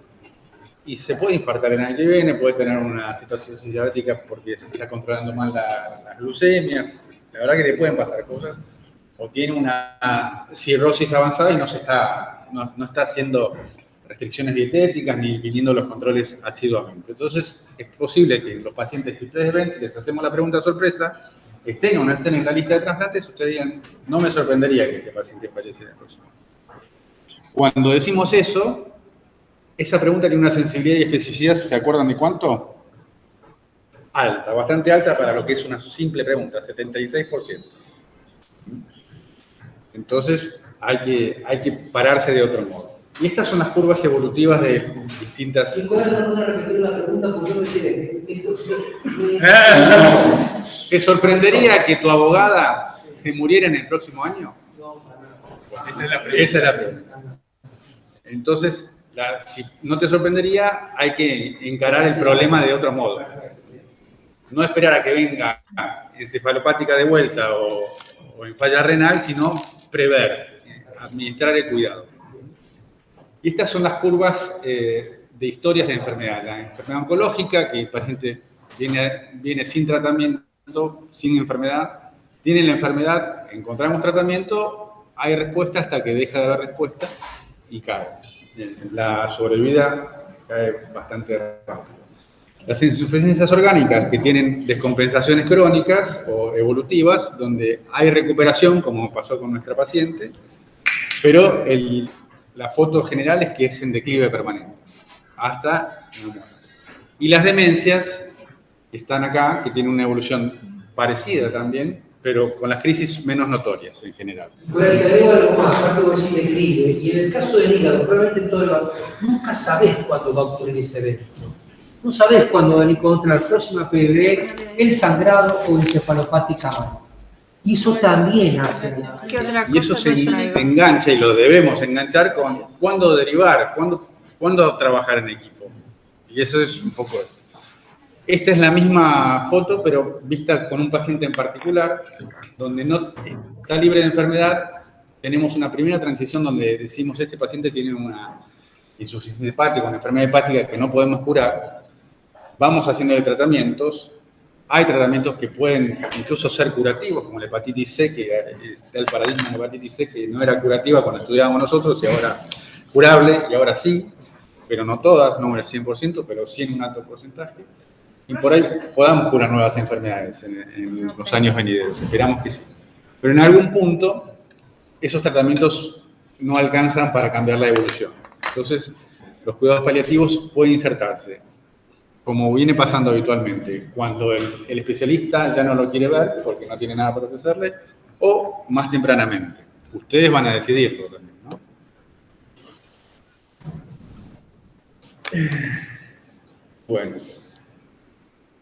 y se puede infartar el año que viene, puede tener una situación diabética porque se está controlando mal la glucemia. La verdad que le pueden pasar cosas. o tiene una cirrosis avanzada y no está haciendo restricciones dietéticas ni viniendo los controles asiduamente. Entonces, es posible que los pacientes que ustedes ven, si les hacemos la pregunta sorpresa, estén o no estén en la lista de trasplantes, ustedes digan, no me sorprendería que este paciente falleciera el próximo. Cuando decimos eso, esa pregunta tiene una sensibilidad y especificidad, ¿se acuerdan de cuánto? Alta, bastante alta para lo que es una simple pregunta, 76%. Entonces, hay que pararse de otro modo. Y estas son las curvas evolutivas de distintas... Nicolás, no puedo repetir la pregunta porque no me quiere. ¿Te sorprendería que tu abogada se muriera en el próximo año? No, Esa es la pregunta. Entonces, si no te sorprendería, hay que encarar el problema de otro modo. No esperar a que venga encefalopática de vuelta o en falla renal, sino prever, administrar el cuidado. Y estas son las curvas de historias de enfermedad. La enfermedad oncológica, que el paciente viene sin tratamiento, sin enfermedad. Tiene la enfermedad, encontramos tratamiento, hay respuesta hasta que deja de haber respuesta y cae. La sobrevida cae bastante rápido. Las insuficiencias orgánicas, que tienen descompensaciones crónicas o evolutivas, donde hay recuperación, como pasó con nuestra paciente, pero la foto general es que es en declive permanente, hasta la muerte. Y las demencias, que están acá, que tienen una evolución parecida también, pero con las crisis menos notorias en general. Bueno, te agrego algo más, aparte de decir declive, y en el caso del hígado, probablemente en todo el hígado, nunca sabés cuándo va a ocurrir ese evento. No sabés cuándo va a encontrar la próxima PBB, el sangrado o encefalopática mal. Y eso también hace. ¿Qué otra cosa Y eso se traigo? engancha y lo debemos enganchar con cuándo derivar, cuándo trabajar en equipo. Y eso es un poco... Esta es la misma foto, pero vista con un paciente en particular, donde no está libre de enfermedad. Tenemos una primera transición donde decimos este paciente tiene una insuficiencia hepática, una enfermedad hepática que no podemos curar. Vamos haciendo tratamientos. Hay tratamientos que pueden incluso ser curativos, como la hepatitis C, que está el paradigma de la hepatitis C, que no era curativa cuando estudiábamos nosotros, y ahora curable, y ahora sí, pero no todas, no el 100%, pero sí en un alto porcentaje. Y por ahí podamos curar nuevas enfermedades en los años venideros, esperamos que sí. Pero en algún punto, esos tratamientos no alcanzan para cambiar la evolución. Entonces, los cuidados paliativos pueden insertarse, como viene pasando habitualmente, cuando el especialista ya no lo quiere ver porque no tiene nada para ofrecerle, o más tempranamente. Ustedes van a decidirlo también, ¿no? Bueno,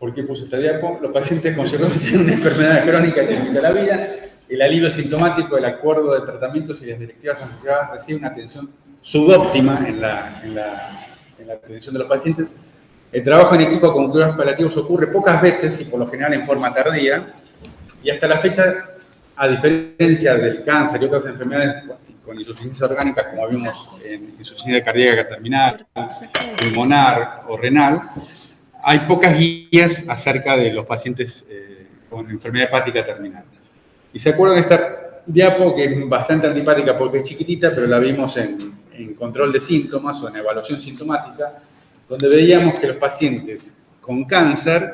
¿por qué puse esta diapo? Los pacientes con cirrosis tienen una enfermedad crónica que limita la vida. El alivio sintomático, el acuerdo de tratamientos y las directivas asociadas reciben una atención subóptima en la atención de los pacientes. El trabajo en equipo con cuidados paliativos ocurre pocas veces y por lo general en forma tardía. Y hasta la fecha, a diferencia del cáncer y otras enfermedades con insuficiencia orgánica, como vimos en insuficiencia cardíaca terminal, pulmonar o renal, hay pocas guías acerca de los pacientes con enfermedad hepática terminal. Y se acuerdan de esta diapo, que es bastante antipática porque es chiquitita, pero la vimos en control de síntomas o en evaluación sintomática, donde veíamos que los pacientes con cáncer,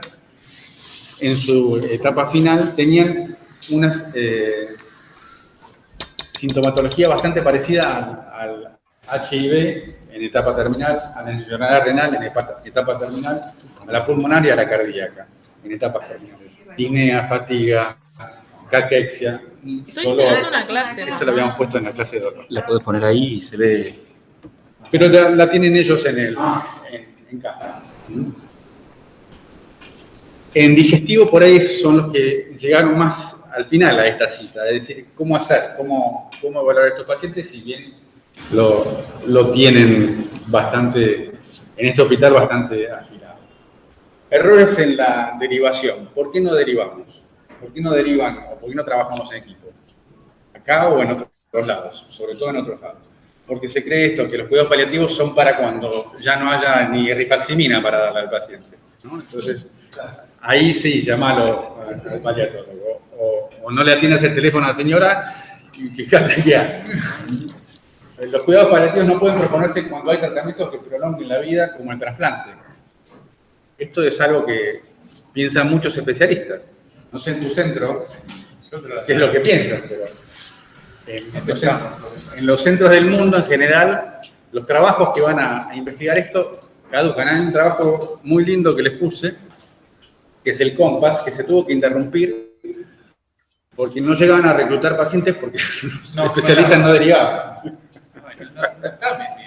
en su etapa final, tenían una sintomatología bastante parecida al HIV en etapa terminal, a la enfermedad renal en etapa terminal, a la pulmonar y a la cardíaca en etapas terminales. Disnea, fatiga, caquexia, Estoy dando una clase. Esto lo habíamos puesto en la clase de dolor. La podés poner ahí y se ve. Pero la tienen ellos en casa. En digestivo, por ahí son los que llegaron más al final a esta cita. Es decir, cómo hacer, cómo evaluar a estos pacientes, si bien lo tienen bastante, en este hospital bastante agilado. Errores en la derivación. ¿Por qué no derivamos? ¿Por qué no derivan o por qué no trabajamos en equipo? Acá o en otros lados, sobre todo en otros lados. Porque se cree esto, que los cuidados paliativos son para cuando ya no haya ni rifaximina para darle al paciente, ¿no? Entonces, ahí sí, llamalo al paliatólogo. O no le atiendas el teléfono a la señora Y fíjate qué hace. Los cuidados paliativos no pueden proponerse cuando hay tratamientos que prolonguen la vida, como el trasplante. Esto es algo que piensan muchos especialistas. No sé en tu centro qué es lo que piensan, pero en los centros del mundo en general, los trabajos que van a investigar esto caducan. Hay un trabajo muy lindo que les puse, que es el COMPAS, que se tuvo que interrumpir porque no llegaban a reclutar pacientes porque los especialistas no derivaban.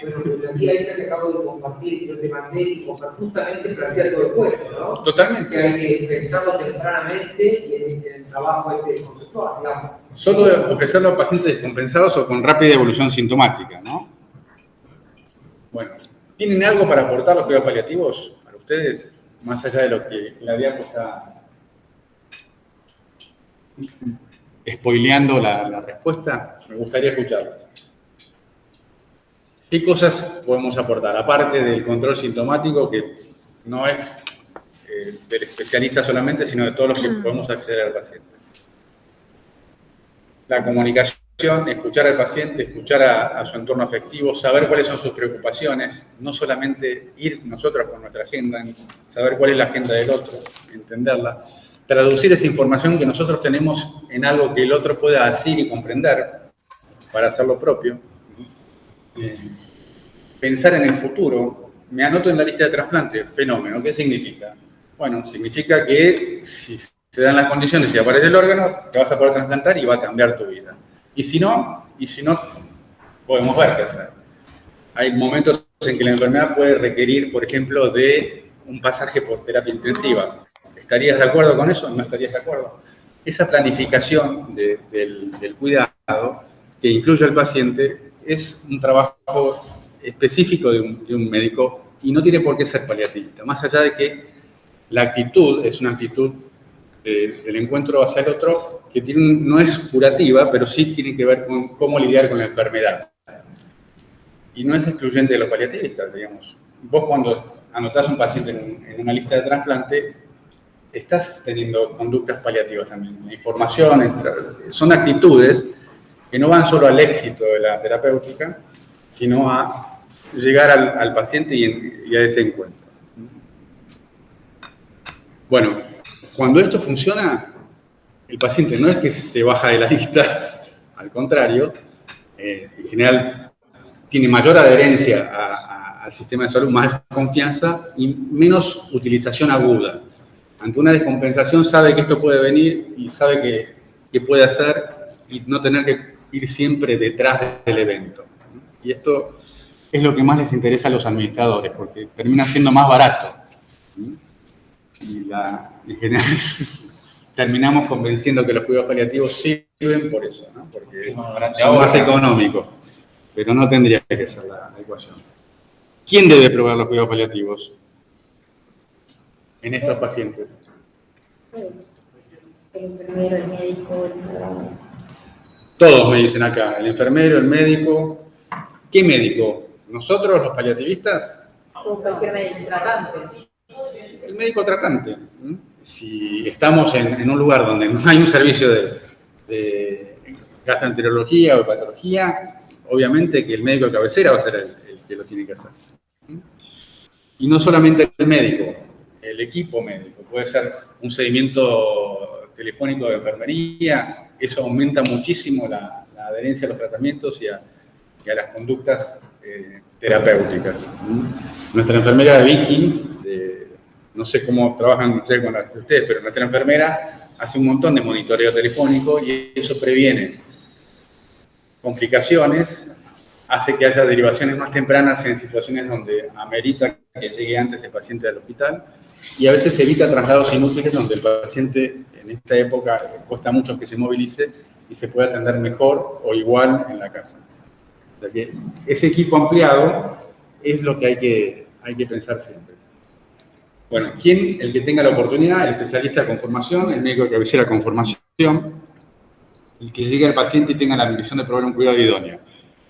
Bueno, la guía esa que acabo de compartir, yo te mandé y justamente plantea todo el cuerpo, ¿no? Totalmente. Que hay que pensarlo tempranamente y en el trabajo conceptual, digamos. Solo ofrecerlo a pacientes descompensados o con rápida evolución sintomática, ¿no? Bueno, ¿tienen algo para aportar los cuidados paliativos para ustedes? Más allá de lo que la diapo está spoileando la respuesta, me gustaría escucharlo. ¿Qué cosas podemos aportar? Aparte del control sintomático, que no es del especialista solamente, sino de todos los que podemos acceder al paciente. La comunicación, escuchar al paciente, escuchar a su entorno afectivo, saber cuáles son sus preocupaciones, no solamente ir nosotros con nuestra agenda, saber cuál es la agenda del otro, entenderla, traducir esa información que nosotros tenemos en algo que el otro pueda decir y comprender para hacer lo propio. Pensar en el futuro. Me anoto en la lista de trasplante. Fenómeno. ¿Qué significa? Bueno, significa que si se dan las condiciones y aparece el órgano, te vas a poder trasplantar y va a cambiar tu vida. Y si no, podemos ver qué hacer. Hay momentos en que la enfermedad puede requerir, por ejemplo, de un pasaje por terapia intensiva. ¿Estarías de acuerdo con eso? ¿No estarías de acuerdo? Esa planificación del cuidado que incluye al paciente es un trabajo específico de un médico y no tiene por qué ser paliativista. Más allá de que la actitud es una actitud del encuentro hacia el otro que no es curativa, pero sí tiene que ver con cómo lidiar con la enfermedad. Y no es excluyente de los paliativistas, digamos. Vos cuando anotás a un paciente en una lista de trasplante, estás teniendo conductas paliativas también. La información, son actitudes que no van solo al éxito de la terapéutica, sino a llegar al paciente y a ese encuentro. Bueno, cuando esto funciona, el paciente no es que se baja de la lista, al contrario, en general tiene mayor adherencia al sistema de salud, más confianza y menos utilización aguda. Ante una descompensación sabe que esto puede venir y sabe que puede hacer y no tener que ir siempre detrás del evento. Y esto es lo que más les interesa a los administradores, porque termina siendo más barato. Y en general terminamos convenciendo que los cuidados paliativos sirven por eso, ¿no? Porque son más económicos, pero no tendría que ser la ecuación. ¿Quién debe proveer los cuidados paliativos en estos pacientes? El enfermero, el médico, el... Todos me dicen acá, el enfermero, el médico. ¿Qué médico? ¿Nosotros, los paliativistas? O cualquier médico. Tratante. El médico tratante. Si estamos en un lugar donde no hay un servicio de gastroenterología o hepatología, obviamente que el médico de cabecera va a ser el que lo tiene que hacer. Y no solamente el médico, el equipo médico. Puede ser un seguimiento telefónico de enfermería. Eso aumenta muchísimo la adherencia a los tratamientos y a las conductas terapéuticas. Nuestra enfermera de Vicky, no sé cómo trabajan ustedes con las de ustedes, pero nuestra enfermera hace un montón de monitoreo telefónico y eso previene complicaciones, hace que haya derivaciones más tempranas en situaciones donde amerita que llegue antes el paciente al hospital y a veces evita traslados inútiles donde el paciente en esta época cuesta mucho que se movilice y se puede atender mejor o igual en la casa. O sea que ese equipo ampliado es lo que hay que pensar siempre. Bueno, ¿quién? El que tenga la oportunidad, el especialista con formación, el médico de cabecera con formación, el que llegue al paciente y tenga la ambición de proveer un cuidado idóneo.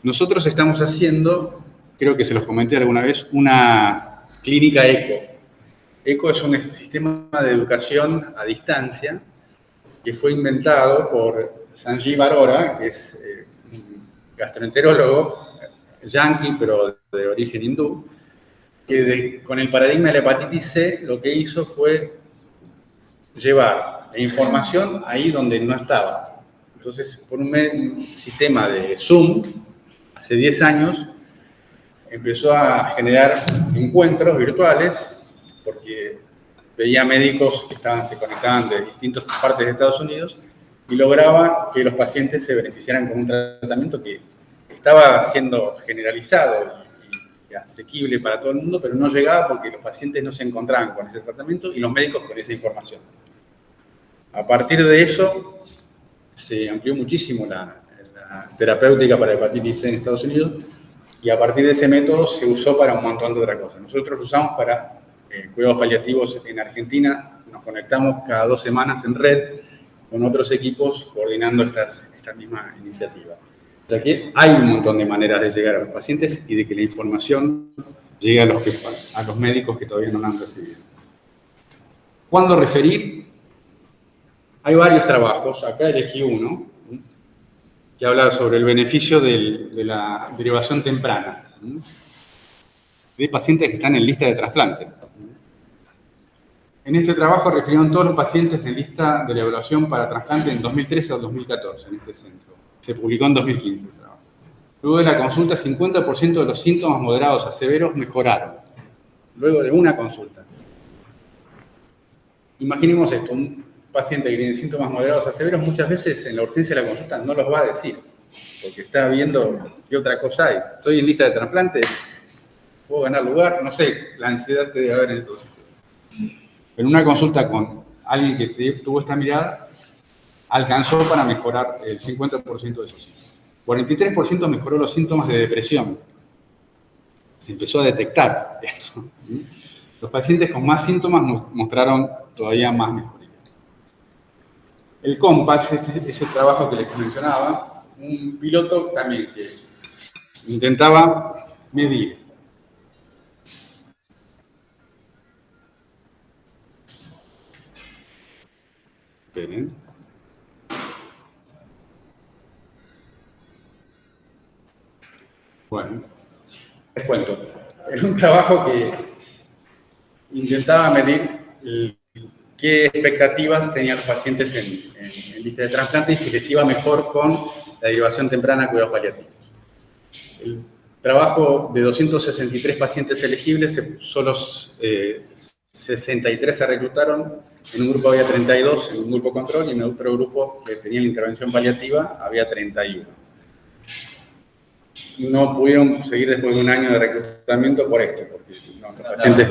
Nosotros estamos haciendo, creo que se los comenté alguna vez, una clínica ECO. ECO es un sistema de educación a distancia que fue inventado por Sanjeev Arora, que es un gastroenterólogo yanqui, pero de origen hindú, que con el paradigma de la hepatitis C lo que hizo fue llevar la información ahí donde no estaba. Entonces, por un sistema de Zoom, hace 10 años, empezó a generar encuentros virtuales, porque veía médicos que se conectaban de distintas partes de Estados Unidos y lograba que los pacientes se beneficiaran con un tratamiento que estaba siendo generalizado y asequible para todo el mundo, pero no llegaba porque los pacientes no se encontraban con ese tratamiento y los médicos con esa información. A partir de eso, se amplió muchísimo la terapéutica para hepatitis C en Estados Unidos y a partir de ese método se usó para un montón de otras cosas. Nosotros lo usamos para cuidados paliativos en Argentina, nos conectamos cada 2 semanas en red con otros equipos coordinando esta misma iniciativa. O sea que hay un montón de maneras de llegar a los pacientes y de que la información llegue a los médicos que todavía no la han recibido. ¿Cuándo referir? Hay varios trabajos, acá elegí uno, que habla sobre el beneficio de la derivación temprana de pacientes que están en lista de trasplante. En este trabajo refirieron todos los pacientes en lista de la evaluación para trasplante en 2013 o 2014 en este centro. Se publicó en 2015 el trabajo. Luego de la consulta, 50% de los síntomas moderados a severos mejoraron. Luego de una consulta. Imaginemos esto, un paciente que tiene síntomas moderados a severos, muchas veces en la urgencia de la consulta no los va a decir, porque está viendo qué otra cosa hay. Estoy en lista de trasplante, puedo ganar lugar, no sé, la ansiedad que debe haber en esos sitios. Pero una consulta con alguien que tuvo esta mirada, alcanzó para mejorar el 50% de esos síntomas. 43% mejoró los síntomas de depresión. Se empezó a detectar esto. Los pacientes con más síntomas mostraron todavía más mejoría. El COMPASS, ese trabajo que les mencionaba, un piloto también que intentaba medir esperen. Bueno, les cuento. Era un trabajo que intentaba medir qué expectativas tenían los pacientes en lista de trasplante y si les iba mejor con la derivación temprana a cuidados paliativos. El trabajo de 263 pacientes elegibles, solo 63 se reclutaron, en un grupo había 32, en un grupo control, y en otro grupo que tenía la intervención paliativa había 31. No pudieron seguir después de un año de reclutamiento por esto, porque los pacientes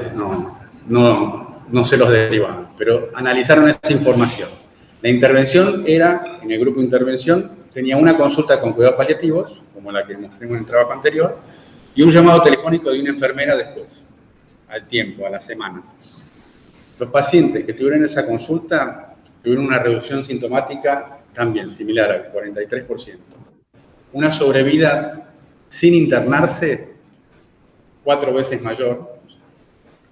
no se los derivaban, pero analizaron esa información. La intervención era, en el grupo de intervención, tenía una consulta con cuidados paliativos, como la que mostré en el trabajo anterior, y un llamado telefónico de una enfermera después, al tiempo, a las semanas. Los pacientes que tuvieron esa consulta tuvieron una reducción sintomática también similar al 43%. Una sobrevida sin internarse 4 veces mayor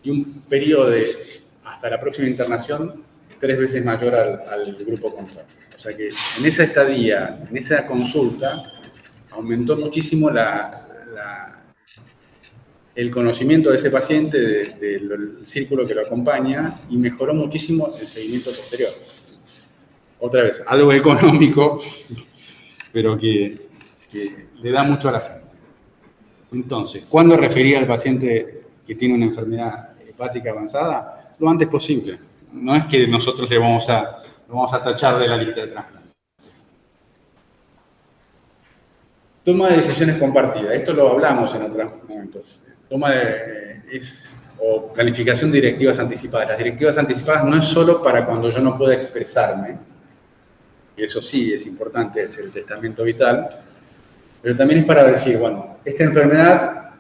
y un periodo de hasta la próxima internación 3 veces mayor al grupo control. O sea que en esa estadía, en esa consulta, aumentó muchísimo el conocimiento de ese paciente, del círculo que lo acompaña, y mejoró muchísimo el seguimiento posterior. Otra vez, algo económico, pero que le da mucho a la gente. Entonces, ¿cuándo referir al paciente que tiene una enfermedad hepática avanzada? Lo antes posible. No es que nosotros lo vamos a tachar de la lista de trasplante. Toma de decisiones compartida. Esto lo hablamos en otros momentos. O planificación de directivas anticipadas. Las directivas anticipadas no es solo para cuando yo no pueda expresarme, y eso sí es importante, es el testamento vital, pero también es para decir, bueno, esta enfermedad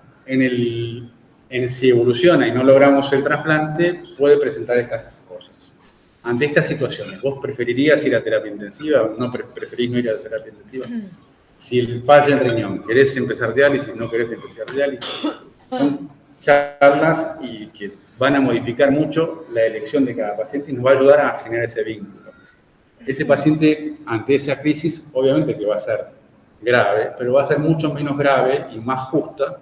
si evoluciona y no logramos el trasplante, puede presentar estas cosas. Ante estas situaciones, ¿vos preferirías ir a terapia intensiva? ¿No preferís no ir a terapia intensiva? Si falla el riñón, ¿querés empezar diálisis? ¿No querés empezar diálisis? Son charlas y que van a modificar mucho la elección de cada paciente y nos va a ayudar a generar ese vínculo. ese paciente ante esa crisis obviamente que va a ser grave, pero va a ser mucho menos grave y más justa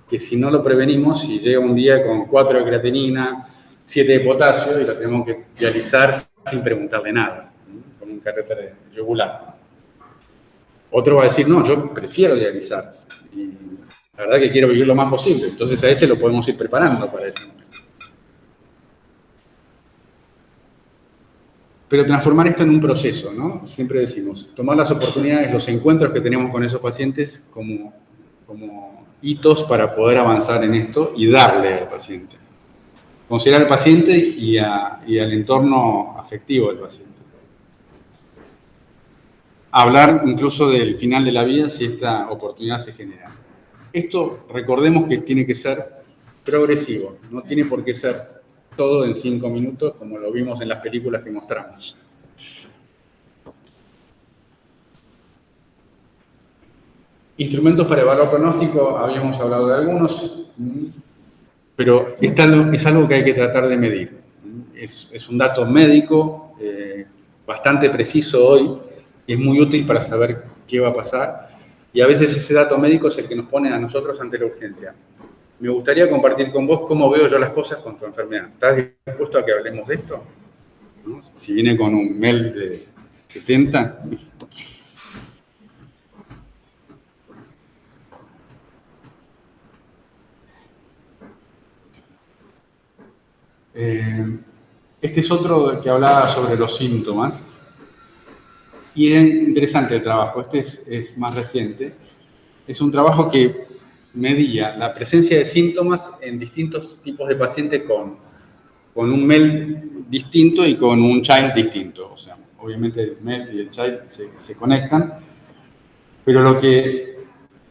que si no lo prevenimos y llega un día con 4 de creatinina, 7 de potasio y lo tenemos que dializar sin preguntarle nada, ¿no? Con un catéter yugular. Otro va a decir, no, yo prefiero dializar y la verdad que quiero vivir lo más posible. Entonces a ese lo podemos ir preparando para ese momento. Pero transformar esto en un proceso, ¿no? Siempre decimos, tomar las oportunidades, los encuentros que tenemos con esos pacientes como hitos para poder avanzar en esto y darle al paciente. Considerar al paciente y al entorno afectivo del paciente. Hablar incluso del final de la vida si esta oportunidad se genera. Esto, recordemos que tiene que ser progresivo, no tiene por qué ser todo en 5 minutos como lo vimos en las películas que mostramos. Instrumentos para evaluar pronóstico, habíamos hablado de algunos, pero es algo que hay que tratar de medir. Es un dato médico bastante preciso hoy y es muy útil para saber qué va a pasar. Y a veces ese dato médico es el que nos pone a nosotros ante la urgencia. Me gustaría compartir con vos cómo veo yo las cosas con tu enfermedad. ¿Estás dispuesto a que hablemos de esto? ¿No? Si viene con un MEL de 70. Este es otro que hablaba sobre los síntomas. Y es interesante el trabajo. Este es más reciente. Es un trabajo que medía la presencia de síntomas en distintos tipos de pacientes con un MEL distinto y con un child distinto. O sea, obviamente el MEL y el child se conectan, pero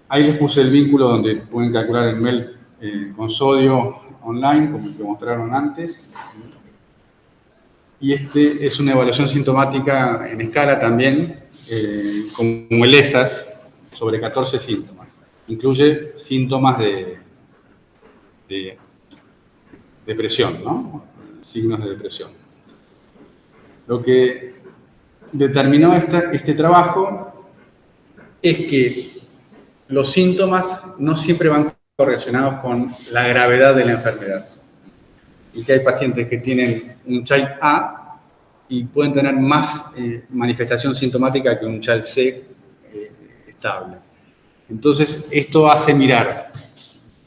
ahí les puse el vínculo donde pueden calcular el MEL con sodio online, como el que mostraron antes. Y este es una evaluación sintomática en escala también, como el ESAS, sobre 14 síntomas. Incluye síntomas de depresión, ¿no? Signos de depresión. Lo que determinó este trabajo es que los síntomas no siempre van correlacionados con la gravedad de la enfermedad. Y que hay pacientes que tienen un Child A y pueden tener más manifestación sintomática que un Child C estable. Entonces, esto hace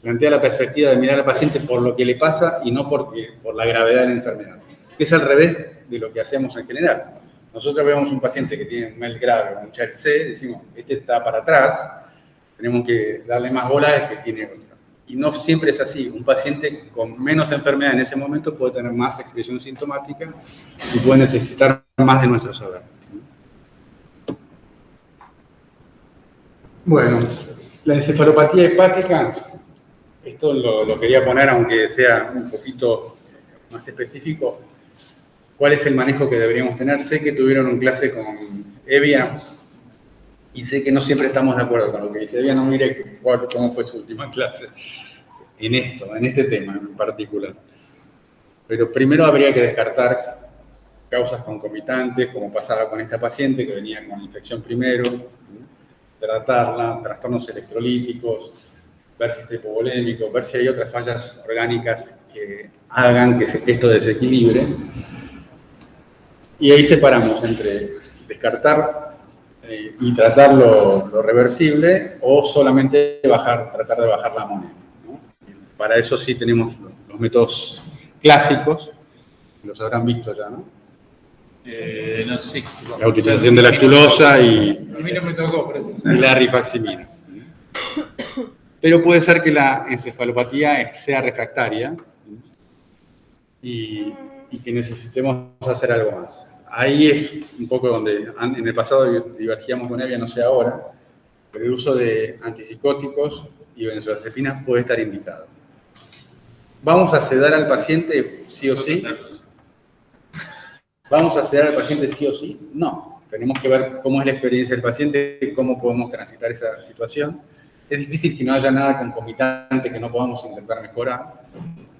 plantea la perspectiva de mirar al paciente por lo que le pasa y no por la gravedad de la enfermedad. Es al revés de lo que hacemos en general. Nosotros vemos un paciente que tiene un MEL grave o un Child C, decimos, este está para atrás, tenemos que darle más bola al que tiene otro. Y no siempre es así. Un paciente con menos enfermedad en ese momento puede tener más expresión sintomática y puede necesitar más de nuestro saber. Bueno, la encefalopatía hepática, esto lo quería poner aunque sea un poquito más específico. ¿Cuál es el manejo que deberíamos tener? Sé que tuvieron un clase con Evia y sé que no siempre estamos de acuerdo con lo que dice Evia. No mire cómo fue su última clase en este tema en particular. Pero primero habría que descartar causas concomitantes, como pasaba con esta paciente que venía con infección primero, tratarla, trastornos electrolíticos, ver si está hipovolémico, ver si hay otras fallas orgánicas que hagan que esto desequilibre. Y ahí separamos entre descartar y tratar lo reversible o solamente tratar de bajar la amonía, ¿no? Para eso sí tenemos los métodos clásicos, los habrán visto ya, ¿no? No sé. La utilización de lactulosa y A mí no me tocó, pero y la rifaximina. Pero puede ser que la encefalopatía sea refractaria y que necesitemos hacer algo más. Ahí es un poco donde en el pasado divergíamos con Evia, no sé ahora, pero el uso de antipsicóticos y benzodiazepinas puede estar indicado. ¿Vamos a sedar al paciente sí o sí? ¿Vamos a sedar al paciente sí o sí? No. Tenemos que ver cómo es la experiencia del paciente y cómo podemos transitar esa situación. Es difícil que no haya nada concomitante que no podamos intentar mejorar,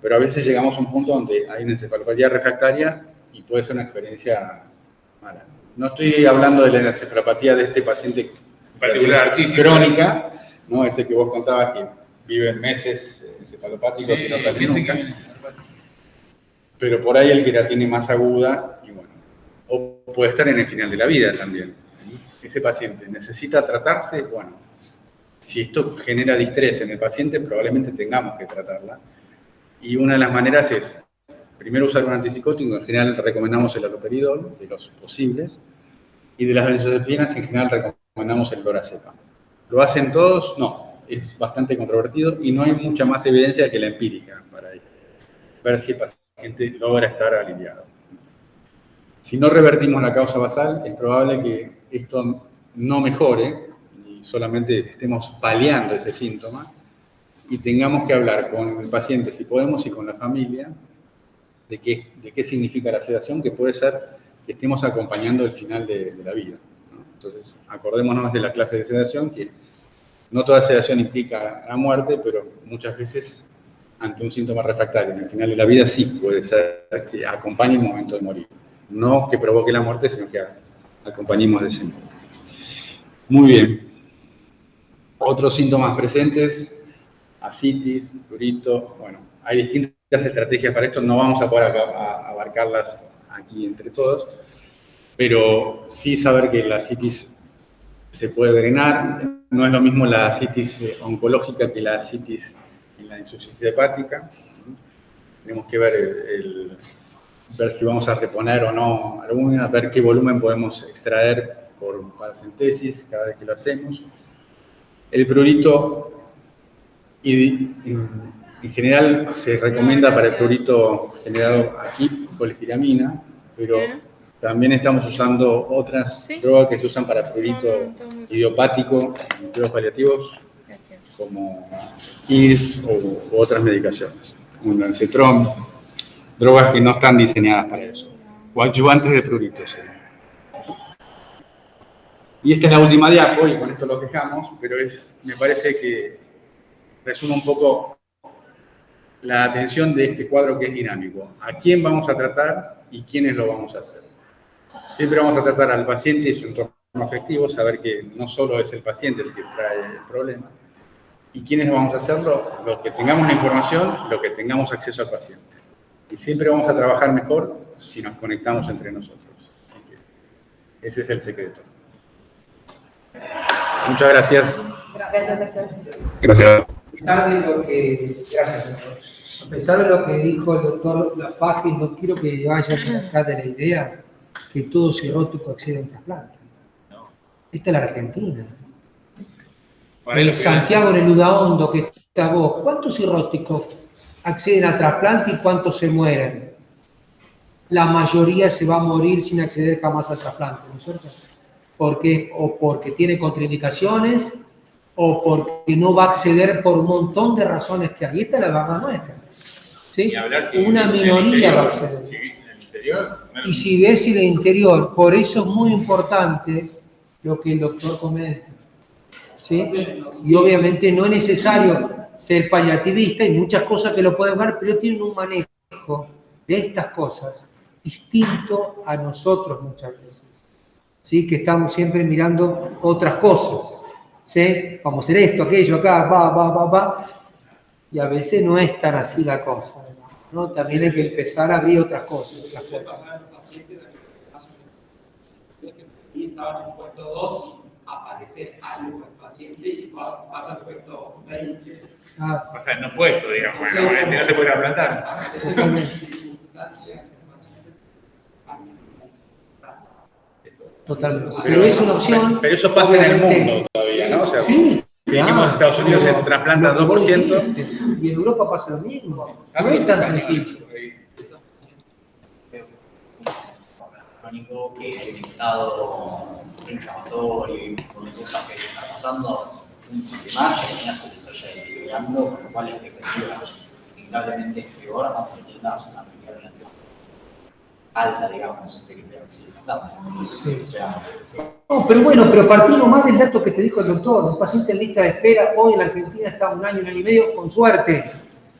pero a veces llegamos a un punto donde hay una encefalopatía refractaria y puede ser una experiencia mala. No estoy hablando de la encefalopatía de este paciente particular, sí, crónica, ¿no? Ese que vos contabas que vive meses encefalopáticos y no sale nunca. Pero por ahí el que la tiene más aguda, y bueno, o puede estar en el final de la vida también. Ese paciente necesita tratarse, bueno, si esto genera distrés en el paciente, probablemente tengamos que tratarla. Y una de las maneras es, primero usar un antipsicótico, en general recomendamos el haloperidol, de los posibles, y de las benzodiazepinas en general recomendamos el lorazepam. ¿Lo hacen todos? No, es bastante controvertido y no hay mucha más evidencia que la empírica para ver si el paciente logra estar aliviado. Si no revertimos la causa basal, es probable que esto no mejore y solamente estemos paliando ese síntoma y tengamos que hablar con el paciente, si podemos, y con la familia, de qué significa la sedación, que puede ser que estemos acompañando el final de la vida, ¿no? Entonces, acordémonos de la clase de sedación, que no toda sedación implica la muerte, pero muchas veces ante un síntoma refractario en el final de la vida sí puede ser que acompañe el momento de morir. No que provoque la muerte, sino que acompañemos de ese modo. Muy bien. Otros síntomas presentes, ascitis, prurito, bueno, hay distintas estrategias para esto, no vamos a poder abarcarlas aquí entre todos, pero sí saber que la ascitis se puede drenar, no es lo mismo la ascitis oncológica que la ascitis en la insuficiencia hepática. Tenemos que ver si vamos a reponer o no alguna, ver qué volumen podemos extraer por paracentesis cada vez que lo hacemos. El prurito, en general se recomienda para el prurito generado aquí polistiramina, pero también estamos usando otras drogas que se usan para prurito idiopático, cuidados paliativos, como IRS u otras medicaciones, como el Encetrón, drogas que no están diseñadas para eso, o ayudantes de prurito. ¿Sí? Y esta es la última diapo, y con esto lo dejamos, pero me parece que resume un poco la atención de este cuadro que es dinámico. ¿A quién vamos a tratar y quiénes lo vamos a hacer? Siempre vamos a tratar al paciente y su entorno afectivo, saber que no solo es el paciente el que trae el problema. ¿Y quiénes vamos a hacerlo? Los que tengamos la información, los que tengamos acceso al paciente. Y siempre vamos a trabajar mejor si nos conectamos entre nosotros. Así que ese es el secreto. Muchas gracias. Gracias. A pesar de lo que dijo el doctor Lafaje, no quiero que vayan acá de la idea que todo cirrótico accede a un trasplante. Esta es la Argentina. En Santiago, en el Udaondo, que está vos, ¿cuántos cirróticos acceden a trasplante y cuántos se mueren? La mayoría se va a morir sin acceder jamás al trasplante, ¿no es cierto? Porque tiene contraindicaciones o porque no va a acceder por un montón de razones que hay. Esta es la verdad nuestra. ¿Sí? Una minoría va a acceder. Y si ves en el interior, por eso es muy importante lo que el doctor comenta. ¿Sí? Y obviamente no es necesario ser paliativista, hay muchas cosas que lo pueden ver, pero tienen un manejo de estas cosas distinto a nosotros muchas veces. ¿Sí? Que estamos siempre mirando otras cosas. ¿Sí? Vamos a hacer esto, aquello, acá, va. Y a veces no es tan así la cosa, ¿no? También hay que empezar a abrir otras cosas. Y estaba en el puesto 2 y aparece algo al paciente y pasa al puesto 20. O sea, no puesto, digamos, bueno, no se puede trasplantar. Totalmente. Pero es una opción. Pero eso pasa en el mundo todavía, ¿no? O sea, sí. Seguimos en Estados Unidos, se trasplanta 2%. Y en Europa pasa lo mismo. No es tan sencillo. Crónico que hay un estado inflamatorio y con cosas que está pasando, un sistema que tenía se les vaya deteriorando, con lo cual la expectativa indudablemente es peor, aunque tengas una primera alta, digamos, de que te sí. O sea, no, pero partimos más del dato que te dijo el doctor. Un paciente en lista de espera hoy en la Argentina está un año y medio con suerte.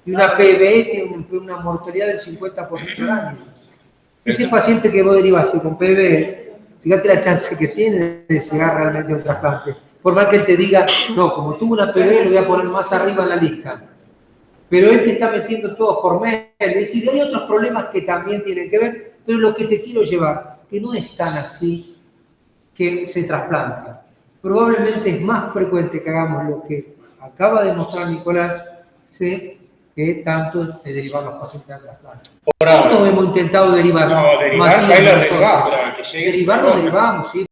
Y una PBE tiene una mortalidad del 50% al año. Ese paciente que vos derivaste con PBE Fíjate la chance que tiene de llegar realmente a un trasplante. Por más que él te diga, no, como tuvo una PB, lo voy a poner más arriba en la lista. Pero él te está metiendo todo por mail. Es decir, hay otros problemas que también tienen que ver, pero lo que te quiero llevar, que no es tan así que se trasplanta. Probablemente es más frecuente que hagamos lo que acaba de mostrar Nicolás, ¿sí? Que tanto de derivar los pacientes al trasplante. Por ahora. Nosotros hemos intentado derivar. No, derivar, Matías, ahí lo nosotros. derivamos, pero que llegue. Derivar lo derivamos, sí.